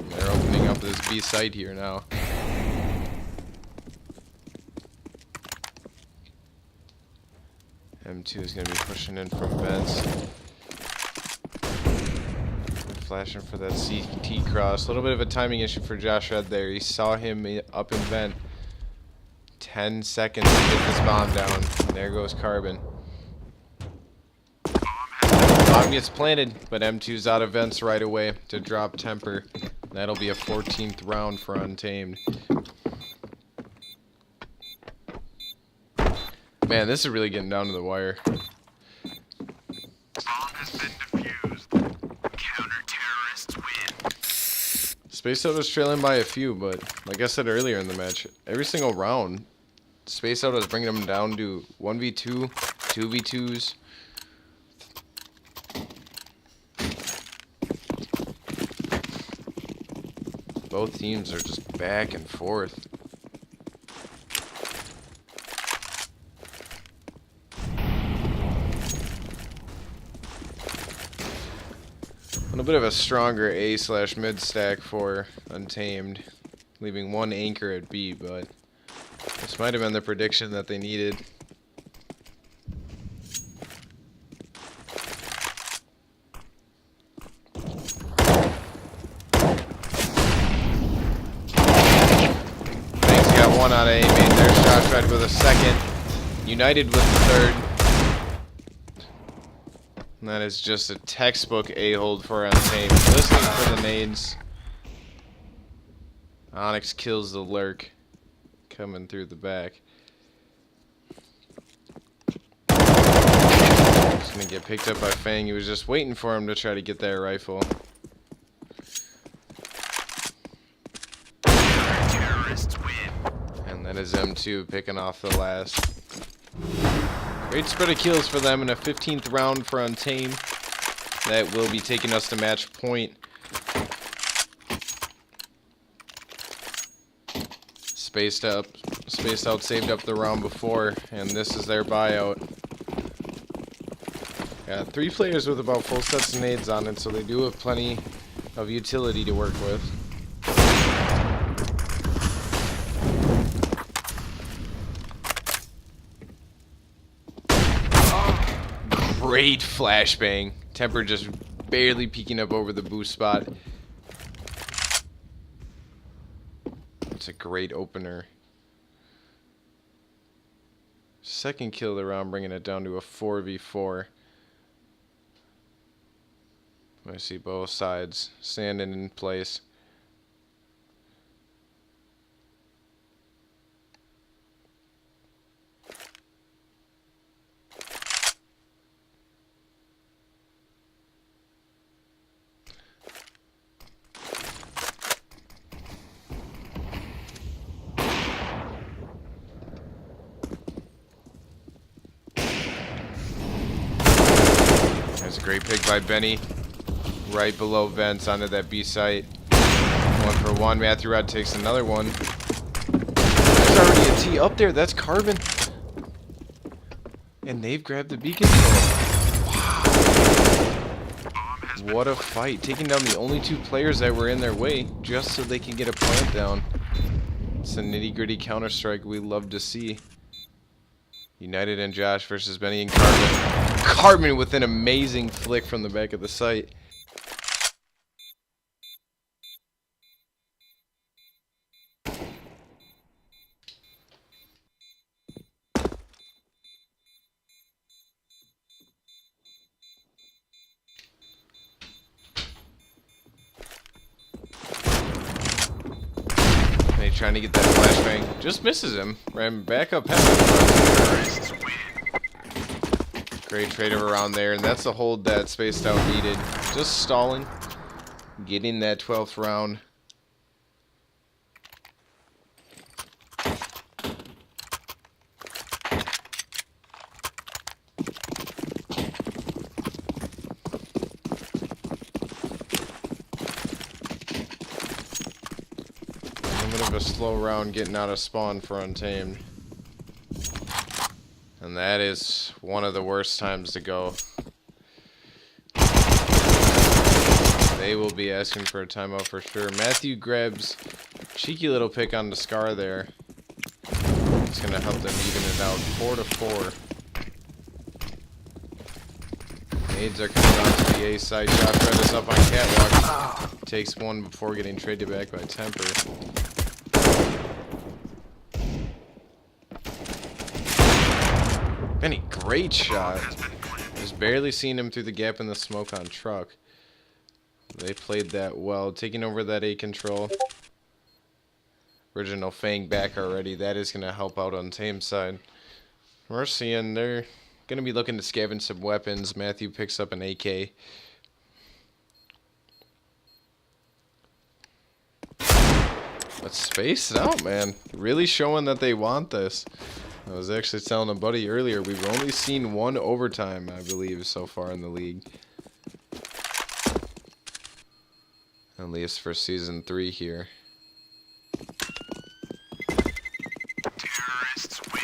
A: They're opening up this B site here now. M2 is going to be pushing in from vents. Flashing for that CT cross. A little bit of a timing issue for Josh Red there. He saw him up in vent. 10 seconds to get this bomb down. There goes Carbon. Bomb gets planted, but M2's out of vents right away to drop Temper. That'll be a 14th round for Untamed. Man, this is really getting down to the wire.
B: Bomb has been defused. Counter-terrorists win.
A: Spaced Out was trailing by a few, but like I said earlier in the match, every single round, Spaced Out was bringing them down to 1v2, 2v2s. Both teams are just back and forth. little bit of a stronger A/mid stack for Untamed, leaving one anchor at B, but this might have been the prediction that they needed. Thanks, got one out of A, made their shot, tried with a second. United with the third. And that is just a textbook A-hold for Untamed. Listening for the nades. Onyx kills the lurk. Coming through the back. Just gonna get picked up by Fang. He was just waiting for him to try to get that rifle.
B: Terrorists win.
A: And that is M2 picking off the last. Great spread of kills for them in a 15th round for Untamed. That will be taking us to match point. Spaced out, saved up the round before, and this is their buyout. Got 3 players with about full sets of nades on it, so they do have plenty of utility to work with. Great flashbang. Temper just barely peeking up over the boost spot. It's a great opener. Second kill of the round, bringing it down to a 4v4. I see both sides standing in place. That's a great pick by Benny. Right below vents onto that B site. 1 for 1. Matthew Rod takes another one. There's already a T up there. That's Carbon. And they've grabbed the B control. Wow. What a fight. Taking down the only 2 players that were in their way just so they can get a plant down. It's a nitty-gritty Counter-Strike we love to see. United and Josh versus Benny and Carbon. Carbon with an amazing flick from the back of the site. Trying to get that flashbang. Just misses him. Ran back up heavy. Great trade around there, and that's the hold that Spaced Out needed. Just stalling. Getting that 12th round. A slow round getting out of spawn for Untamed. And that is one of the worst times to go. They will be asking for a timeout for sure. Matthew grabs cheeky little pick on the Scar there. It's gonna help them even it out. 4 to 4. Nades are coming onto the A side. Josh Red is up on catwalk. Takes one before getting traded back by Temper. Benny, great shot. Just barely seeing him through the gap in the smoke on truck. They played that well. Taking over that A control. Original Fang back already. That is going to help out on Tame's side. We're seeing they're going to be looking to scavenge some weapons. Matthew picks up an AK. But spaced out, man. Really showing that they want this. I was actually telling a buddy earlier, we've only seen 1 overtime, I believe, so far in the league. At least for Season 3 here.
B: Terrorists win.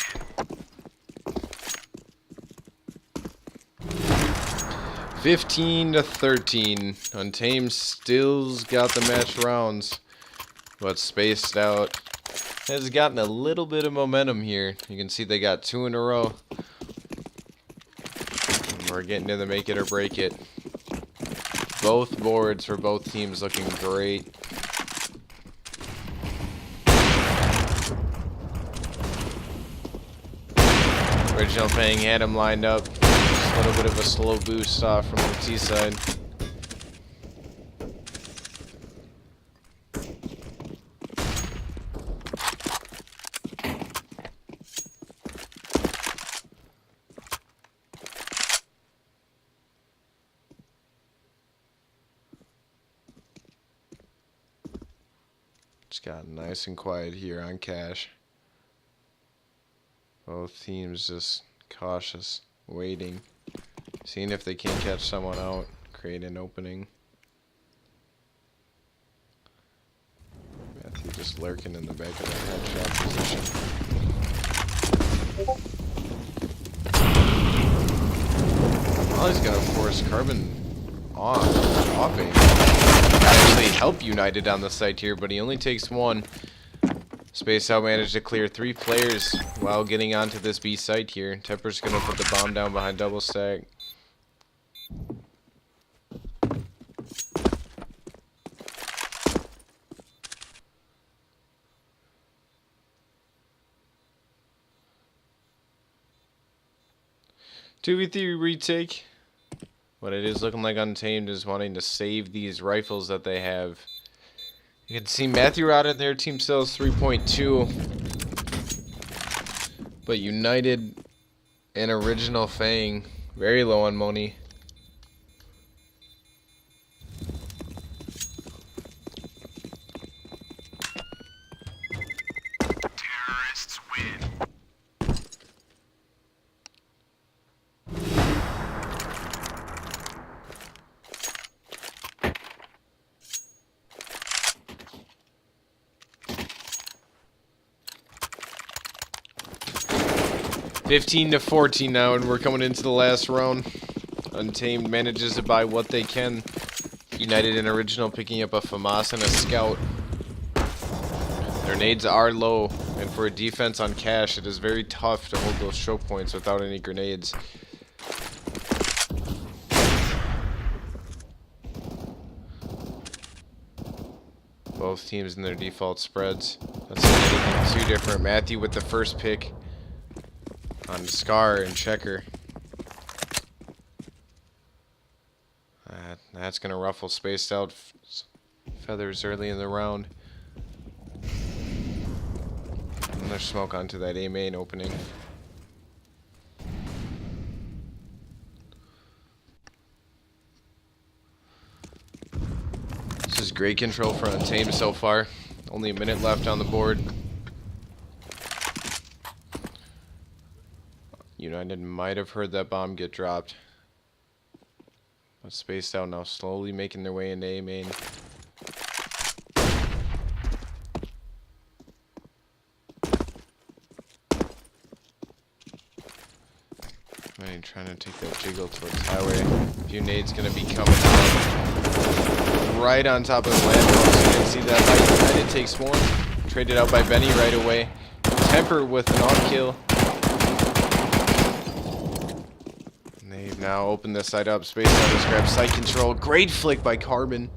A: 15-13. Untamed still's got the match rounds, but Spaced Out has gotten a little bit of momentum here. You can see they got 2 in a row. And we're getting to the make it or break it. Both boards for both teams looking great. Original Fang had him lined up. Just a little bit of a slow boost off from the T side. Just got nice and quiet here on cash. Both teams just cautious, waiting, seeing if they can catch someone out, create an opening. Matthew just lurking in the back of the headshot position. Well, he's gonna force Carbon off aim. Actually help United on the site here, but he only takes 1. Spaced Out managed to clear 3 players while getting onto this B site here. Tepper's gonna put the bomb down behind double stack. Two v 3 retake. What it is looking like Untamed is wanting to save these rifles that they have. You can see Matthew out in their team sells 3.2. But United and Original Fang very low on money.
B: Terrorists win.
A: $15-14 now, and we're coming into the last round. Untamed manages to buy what they can. United and Original picking up a FAMAS and a Scout. Their nades are low, and for a defense on cash, it is very tough to hold those choke points without any grenades. Both teams in their default spreads. That's anything too different. Matthew with the first pick on Scar and Checker. That's going to ruffle Spaced Out feathers early in the round. Another smoke onto that A main opening. This is great control for Untamed so far. Only a minute left on the board. United might have heard that bomb get dropped. But Spaced Out now slowly making their way into A main. Trying to take that jiggle towards highway. A few nades gonna be coming out. Right on top of the lamppost. You can see that light. United takes 1. Traded out by Benny right away. Temper with an off kill. They've now opened this side up. Spaced Out has grabbed site control. Great flick by Carbon.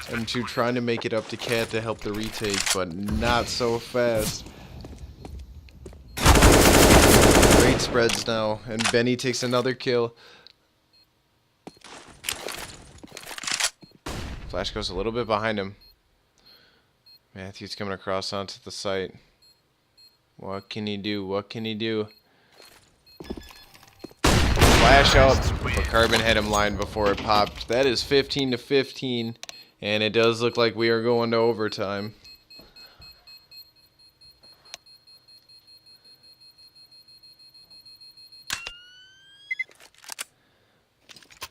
A: M2 trying to make it up to Cat to help the retake, but not so fast. Great spreads now, and Benny takes another kill. Flash goes a little bit behind him. Matthew's coming across onto the site. What can he do? What can he do? Flash out, but Carbon had him lined before it popped. That is 15-15, and it does look like we are going to overtime.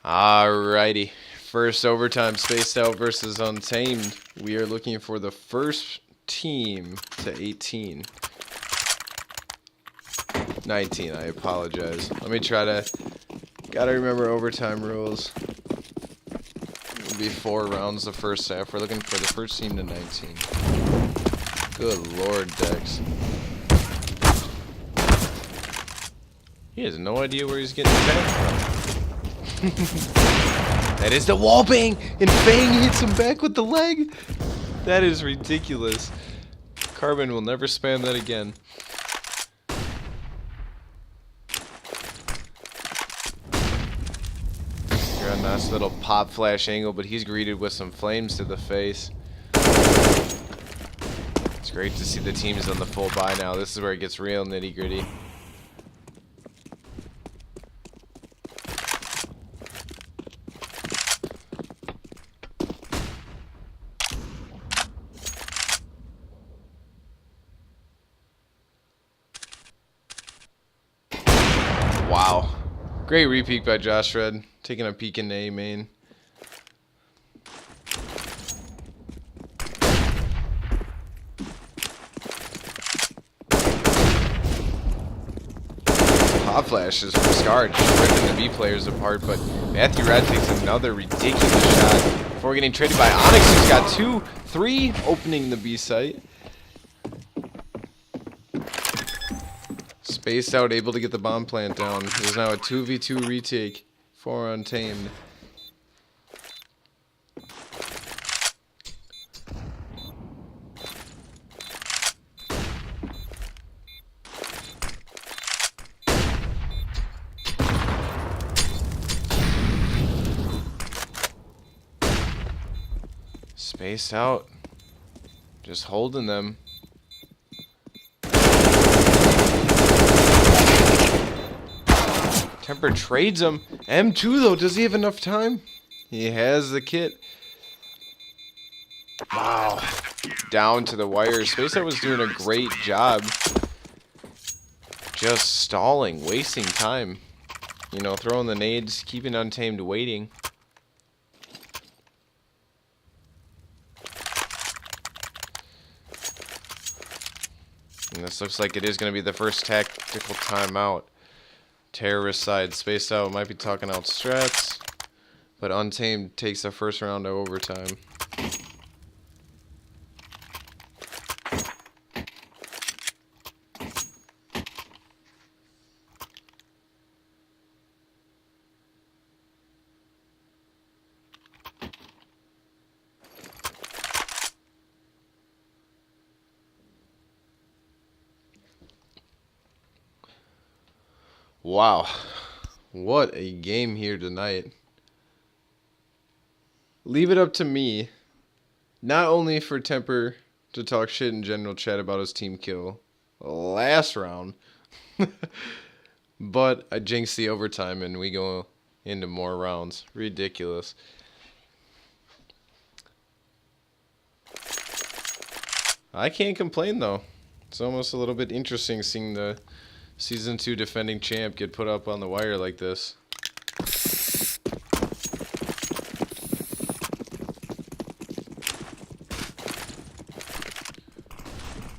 A: Alrighty, first overtime, Spaced Out versus Untamed. We are looking for the first team to 18. 19, I apologize. Let me try to Gotta remember overtime rules. It'll be 4 rounds the first half. We're looking for the first team to 19. Good lord, Dex. He has no idea where he's getting back from. That is the wall bang! And Fang hits him back with the leg! That is ridiculous. Carbon will never spam that again. You're a nice little pop flash angle, but he's greeted with some flames to the face. It's great to see the teams on the full buy now. This is where it gets real nitty gritty. Wow. Great repeat by Josh Red. Taking a peek in A main. Pop flashes from Scar, just ripping the B players apart, but Matthew Red takes another ridiculous shot before getting traded by Onyx, who's got 2, 3 opening the B site. Spaced out, able to get the bomb plant down. There's now a 2v2 retake for Untamed. Spaced out. Just holding them. Temper trades him. M2 though, does he have enough time? He has the kit. Wow. Down to the wire. Space Out was doing a great job. Just stalling, wasting time. You know, throwing the nades, keeping Untamed waiting. And this looks like it is going to be the first tactical timeout. Terrorist side. Spaced Out might be talking out strats, but Untamed takes the first round of overtime. Wow, what a game here tonight. Leave it up to me, not only for Temper to talk shit in general chat about his team kill last round, but I jinxed the overtime and we go into more rounds. Ridiculous. I can't complain though. It's almost a little bit interesting seeing the Season 2 defending champ get put up on the wire like this.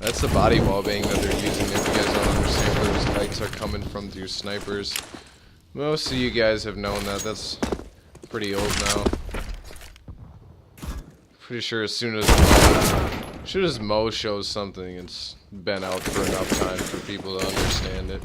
A: That's the body wall bang that they're using if you guys don't understand where those kites are coming from through snipers. Most of you guys have known that. That's pretty old now. Pretty sure as soon as Mo shows something, it's been out for enough time for people to understand it.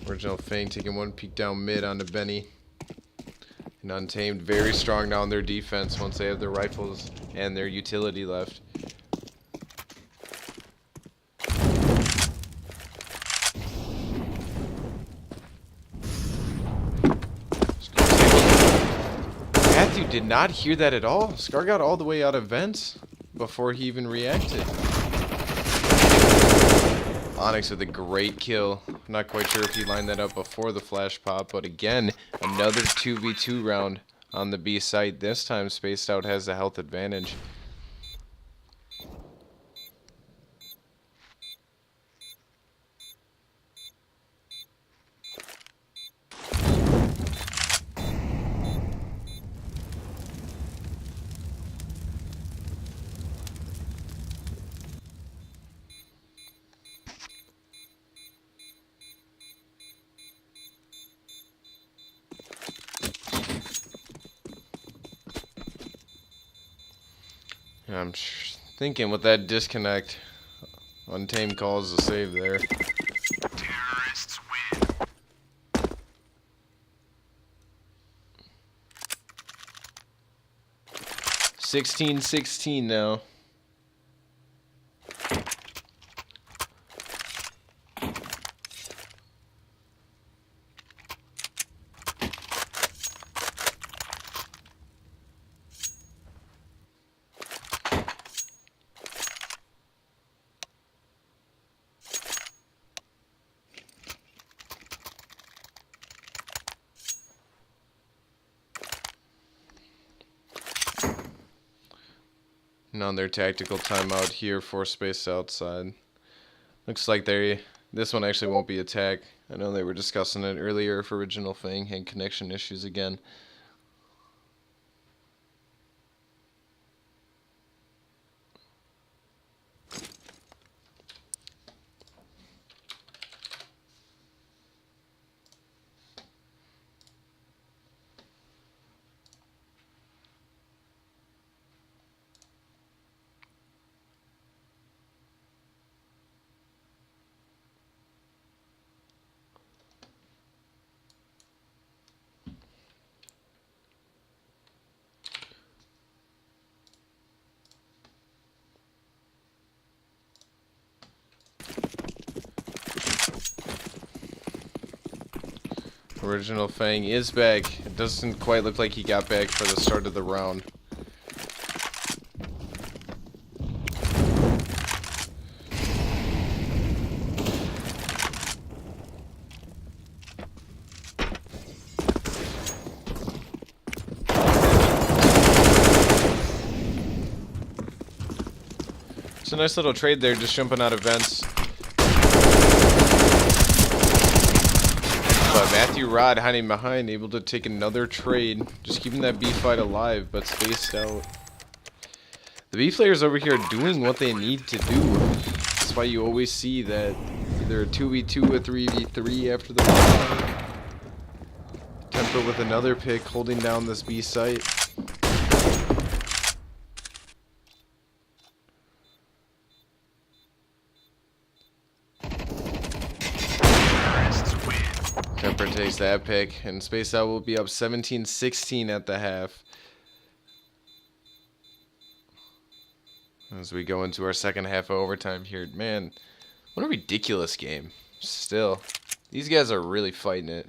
A: Original Fang taking one peek down mid onto Benny. And Untamed very strong down their defense once they have their rifles and their utility left. Matthew did not hear that at all. Scar got all the way out of vents before he even reacted. Onyx with a great kill. Not quite sure if he lined that up before the flash pop, but again, another 2v2 round on the B site. This time Spaced Out has the health advantage. I'm thinking with that disconnect, Untamed calls the save there.
B: Terrorists win.
A: 16-16 now. Another tactical timeout here for space outside. Looks like this one actually won't be attack. I know they were discussing it earlier if Original Fang had connection issues again. Original Fang is back. It doesn't quite look like he got back for the start of the round. It's a nice little trade there, just jumping out of vents. But Matthew Rod hiding behind, able to take another trade, just keeping that B fight alive, but spaced out. The B players over here are doing what they need to do. That's why you always see that either a 2v2 or 3v3 after the round. Temper with another pick, holding down this B site. Temper takes that pick, and Space Out will be up 17-16 at the half. As we go into our second half of overtime here. Man, what a ridiculous game. Still, these guys are really fighting it.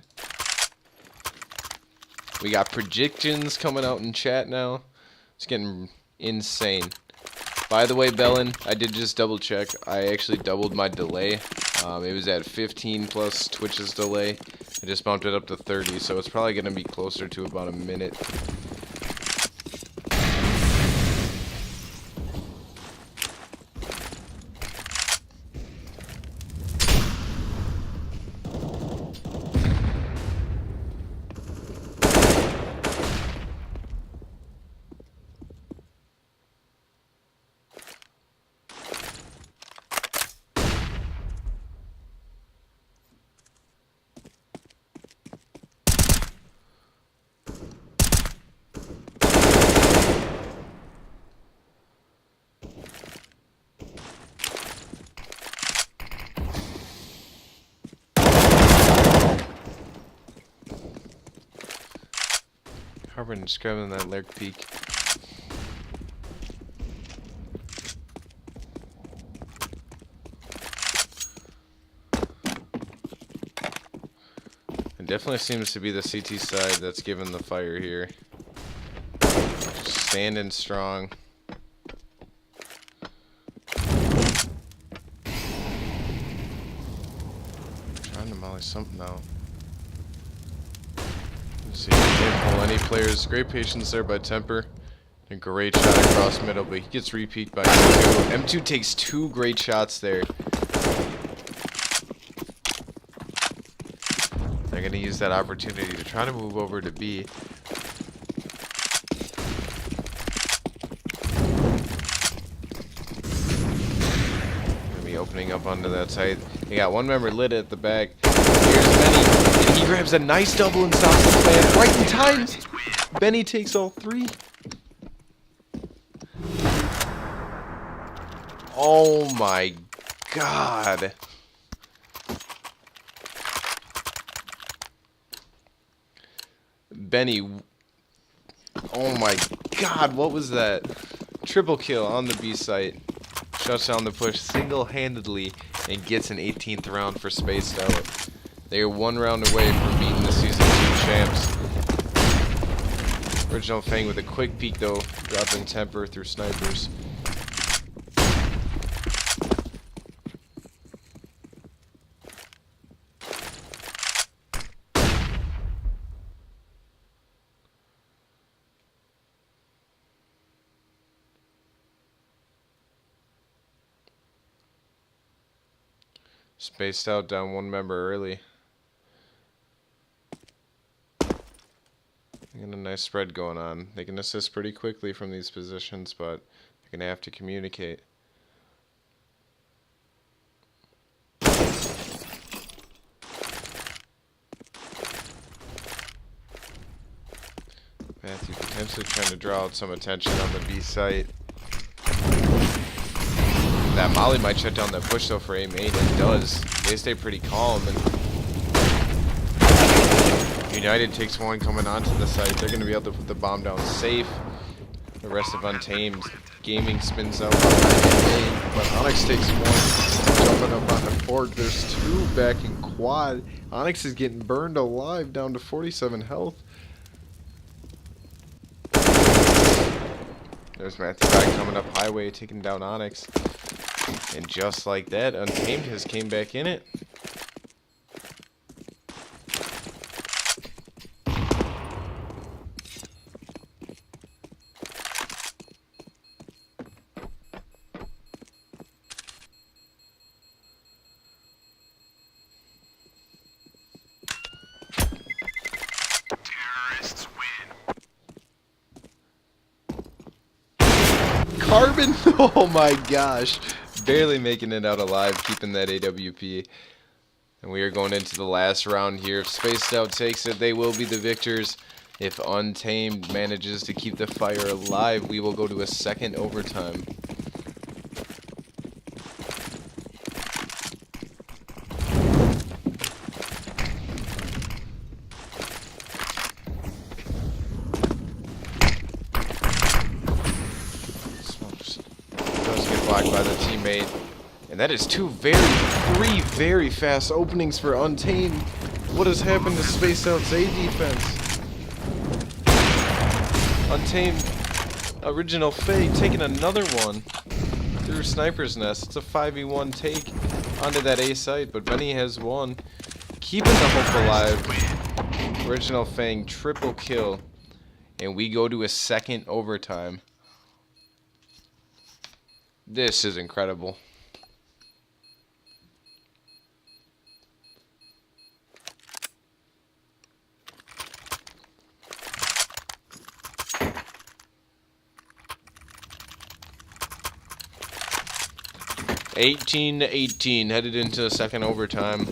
A: We got predictions coming out in chat now. It's getting insane. By the way, Bellin, I did just double check. I actually doubled my delay. It was at 15 plus Twitch's delay. I just bumped it up to 30, so it's probably going to be closer to about a minute. Harbin just grabbing that lurk peak. It definitely seems to be the CT side that's giving the fire here. Just standing strong. Trying to molly something out. See, can't pull any players. Great patience there by Temper. A great shot across middle, but he gets repeat by M2. M2 takes two great shots there. They're going to use that opportunity to try to move over to B. Going to be opening up onto that side. They got one member lit at the back. Here's Benny, and he grabs a nice double and stops the plant right in time. Benny takes all three. Oh my god. Benny. Oh my god, what was that? Triple kill on the B site. Shuts down the push single-handedly and gets an 18th round for Spaced Out. They are 1 round away from beating the Season 2 champs. Original Fang with a quick peek though, dropping temper through snipers. Spaced Out down 1 member early. Got a nice spread going on. They can assist pretty quickly from these positions, but they're going to have to communicate. Matthew potentially trying to draw out some attention on the B site. That molly might shut down that push though for A-Main. It does. They stay pretty calm, and United takes 1 coming onto the site. They're going to be able to put the bomb down safe. The rest of Untamed Gaming spins out behind, but Onyx takes 1. Jumping up on the fort. There's 2 back in quad. Onyx is getting burned alive down to 47 health. There's Matthew back coming up highway, taking down Onyx. And just like that, Untamed has came back in it. Carbon, oh my gosh, barely making it out alive, keeping that AWP. And we are going into the last round here. If Spaced Out takes it, they will be the victors. If Untamed manages to keep the fire alive, we will go to a 2nd overtime. Blocked by the teammate, and that is 3 very fast openings for Untamed. What has happened to Spaced Out's A defense? Untamed Original Fang taking another one through Sniper's Nest. It's a 5v1 take onto that A site, but Benny has 1, keeping the hope alive. Original Fang triple kill, and we go to a 2nd overtime. This is incredible. (18-18) headed into the 2nd overtime.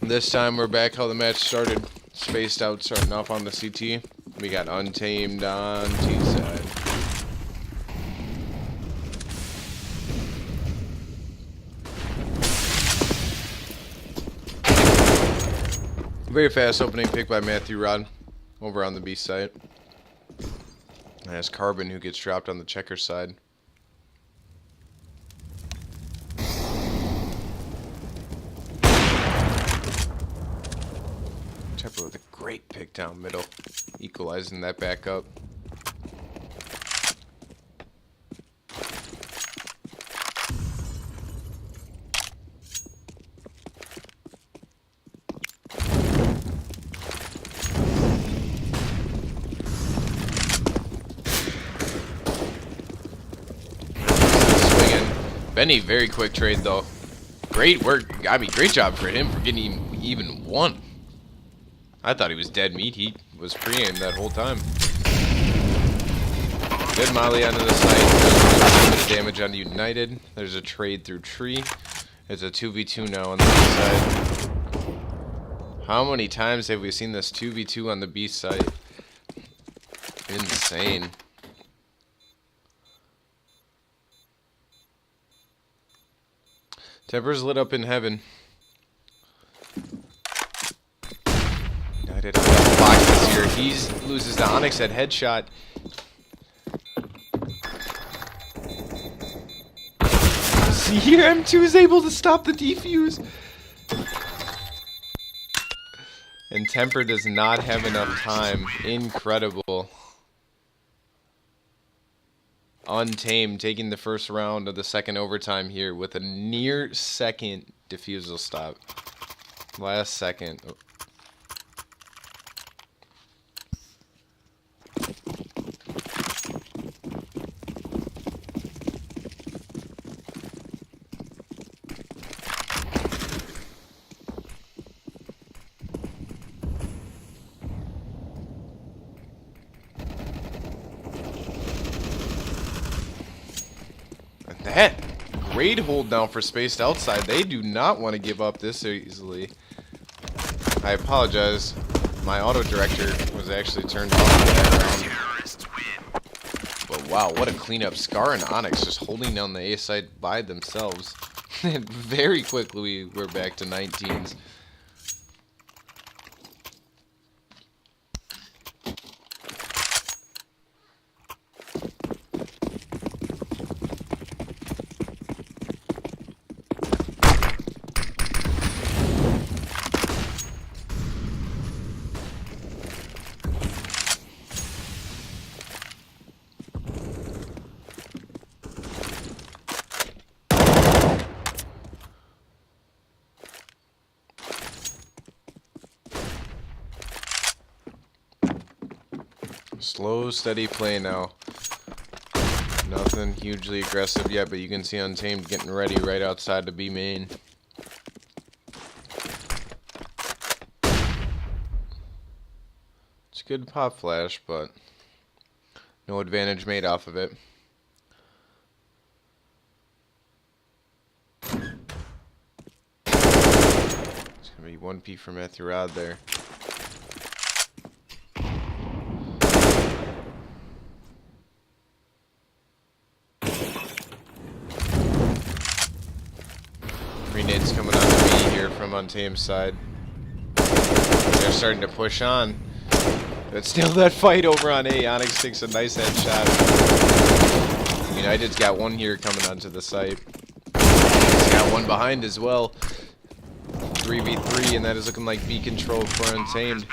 A: This time we're back how the match started. Spaced Out starting off on the CT. We got Untamed on T side. Very fast opening pick by Matthew Rod over on the B site. And that's Carbon who gets dropped on the checker side. Temper with a great pick down middle, equalizing that back up. Benny, very quick trade though. Great work. I mean, great job for him for getting even 1. I thought he was dead meat. He was pre-aimed that whole time. Good molly onto the site. A bit of damage on United. There's a trade through tree. It's a 2v2 now on the B side. How many times have we seen this 2v2 on the B site? Insane. Temper's lit up in heaven. United on double boxes here. He loses to Onyx at headshot. See here, M2 is able to stop the defuse. And Temper does not have enough time. Incredible. Untamed taking the first round of the second overtime here with a near second defusal stop. Last second. That great hold down for Spaced Outside. They do not want to give up this easily. I apologize. My auto director was actually turned off for that round. But wow, what a cleanup. Scar and Onyx just holding down the A side by themselves. And very quickly we're back to 19s. Slow, steady play now. Nothing hugely aggressive yet, but you can see Untamed getting ready right outside to B main. It's a good pop flash, but no advantage made off of it. It's gonna be 1P for Matthew Rod there. Nades coming on to B here from Untamed's side. They're starting to push on. But still that fight over on A. Onyx takes a nice headshot. United's got one here coming onto the site. He's got one behind as well. 3v3, and that is looking like B control for Untamed.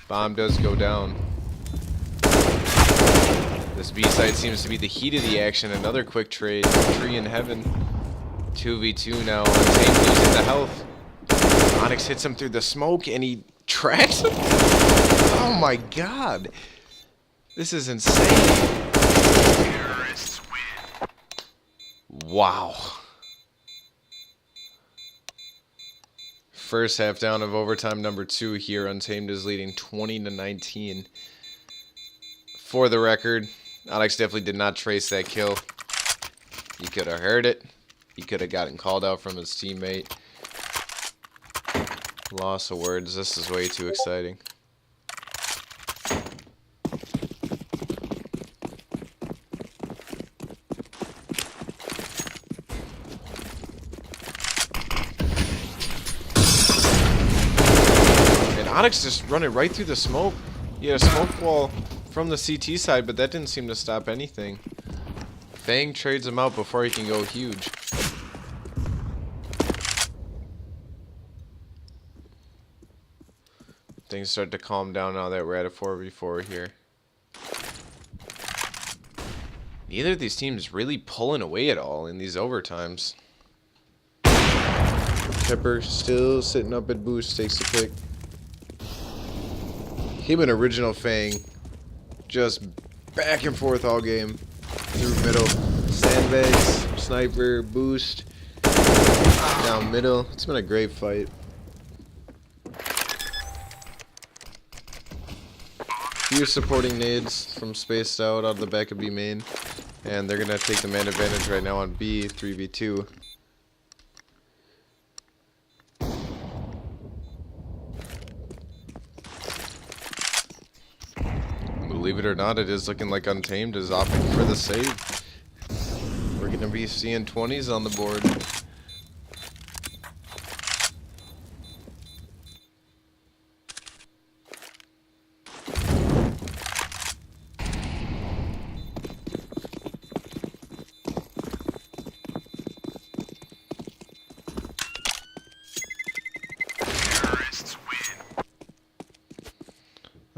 A: Bomb does go down. This B site seems to be the heat of the action. Another quick trade. Tree in heaven. 2v2 now. Untamed losing the health. Onyx hits him through the smoke and he tracks him. Oh my god. This is insane. Wow. First half down of overtime number 2 here. Untamed is leading 20-19. For the record, Onyx definitely did not trace that kill. You could have heard it. He could have gotten called out from his teammate. Loss of words. This is way too exciting. And Onyx just running right through the smoke. He had a smoke wall from the CT side, but that didn't seem to stop anything. Fang trades him out before he can go huge. Things start to calm down now that we're at a 4v4 here. Neither of these teams really pulling away at all in these overtimes. Pepper still sitting up at boost, takes the pick. Him and original Fang just back and forth all game. Through middle, sandbags, sniper, boost, down middle. It's been a great fight. Few supporting nades from Spaced Out of the back of B main. And they're going to take the man advantage right now on B, 3v2. Believe it or not, it is looking like Untamed is opting for the save. We're going to be seeing 20s on the board.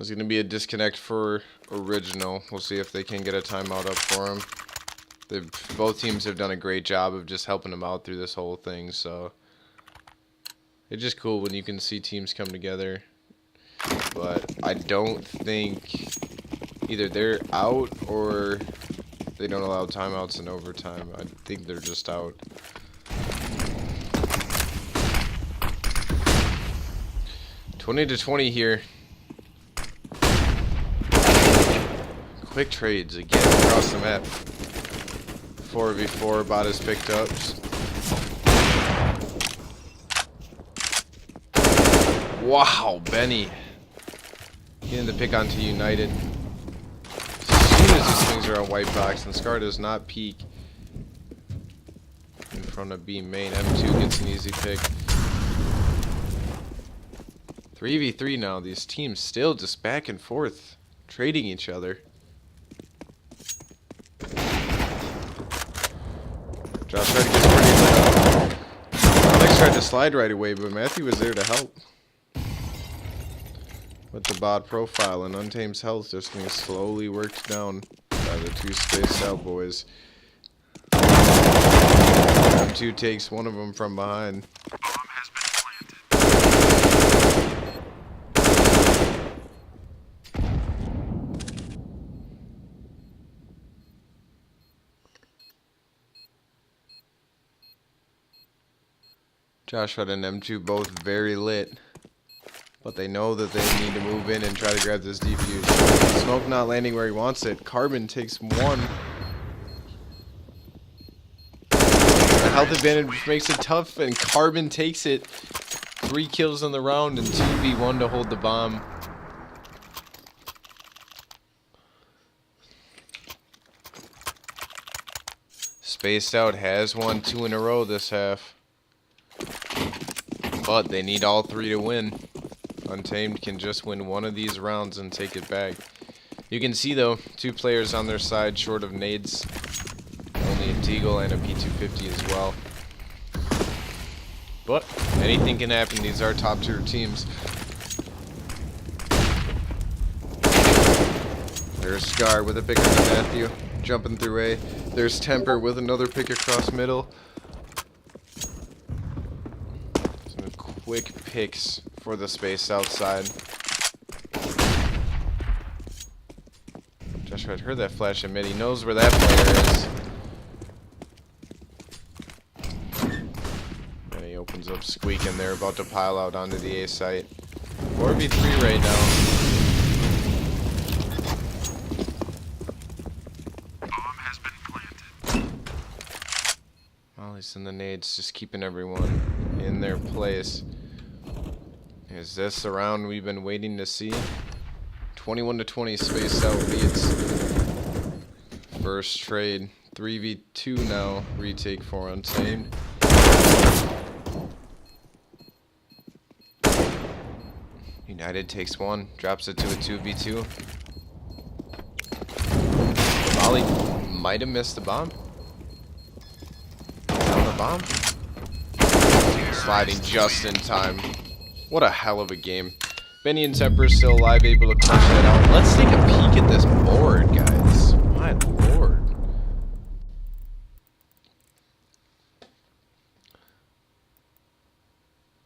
A: There's going to be a disconnect for Original. We'll see if they can get a timeout up for him. Both teams have done a great job of just helping him out through this whole thing, so it's just cool when you can see teams come together. But I don't think either they're out or they don't allow timeouts in overtime. I think they're just out. (20-20) here. Quick trades again across the map. 4v4 bot is picked up. Wow, Benny getting the pick onto United. As soon as he swings around white box, and Scar does not peek in front of B main. M2 gets an easy pick. 3v3 now. These teams still just back and forth, trading each other. Josh tried to get pretty lit up. Alex tried to slide right away, but Matthew was there to help. With the bot profile and Untamed's health just being slowly worked down by the two spaced out boys. M2 takes one of them from behind.
B: Bomb has been planted.
A: Joshua and M2 both very lit. But they know that they need to move in and try to grab this defuse. Smoke not landing where he wants it. Carbon takes one. The health advantage makes it tough, and Carbon takes it. 3 kills in the round and 2v1 to hold the bomb. Spaced Out has won 2 in a row this half. But they need all 3 to win. Untamed can just win one of these rounds and take it back. You can see though, 2 players on their side short of nades. Only a Deagle and a P250 as well. But anything can happen. These are top tier teams. There's Scar with a pick on Matthew, jumping through A. There's Temper with another pick across middle. Some quick picks for the space outside. Joshua had heard that flash in mid. He knows where that player is. And he opens up Squeak, and they're about to pile out onto the A site. 4v3 right now.
B: Bomb has been planted.
A: Molly's in the nades, just keeping everyone in their place. Is this the round we've been waiting to see? 21-20 Spaced Out leads. First trade. 3v2 now. Retake for Untamed. United takes one. Drops it to a 2v2. Molly might have missed the bomb. Down the bomb. Sliding just in time. What a hell of a game. Benny and Temper still alive, able to clutch that out. Let's take a peek at this board, guys. My lord.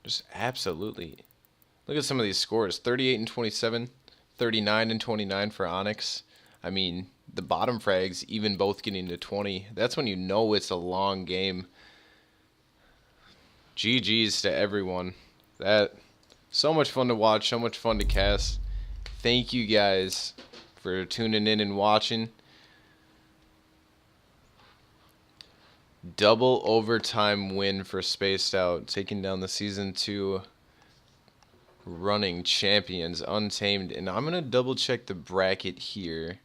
A: Just absolutely. Look at some of these scores. 38-27, 39-29 for Onyx. I mean, the bottom frags even both getting to 20. That's when you know it's a long game. GG's to everyone. So much fun to watch, so much fun to cast. Thank you guys for tuning in and watching. Double overtime win for Spaced Out, taking down the Season 2 running champions, Untamed. And I'm going to double check the bracket here,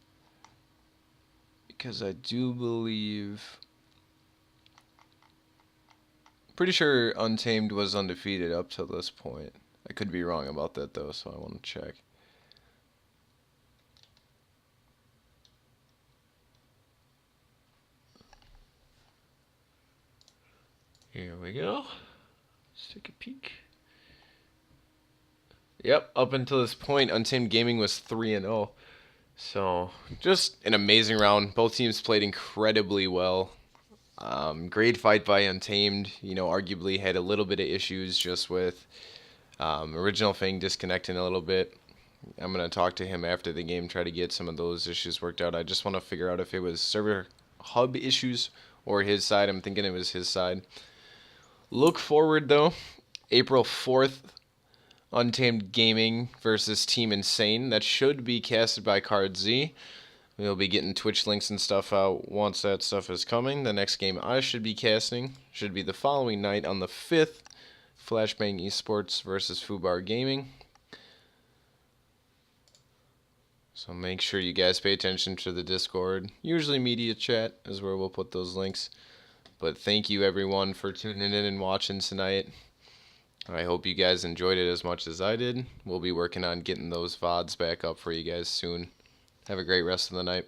A: because I do believe... Pretty sure Untamed was undefeated up till this point. I could be wrong about that though, so I want to check. Here we go. Let's take a peek. Yep, up until this point, Untamed Gaming was 3-0. So, just an amazing round. Both teams played incredibly well. Great fight by Untamed. Arguably had a little bit of issues just with Original Fang disconnecting a little bit. I'm going to talk to him after the game, try to get some of those issues worked out. I just want to figure out if it was server hub issues or his side. I'm thinking it was his side. Look forward, though. April 4th, Untamed Gaming versus Team Insane. That should be casted by Card Z. We'll be getting Twitch links and stuff out once that stuff is coming. The next game I should be casting should be the following night on the 5th. Flashbang Esports versus Fubar Gaming. So make sure you guys pay attention to the Discord. Usually media chat is where we'll put those links. But thank you everyone for tuning in and watching tonight. I hope you guys enjoyed it as much as I did. We'll be working on getting those VODs back up for you guys soon. Have a great rest of the night.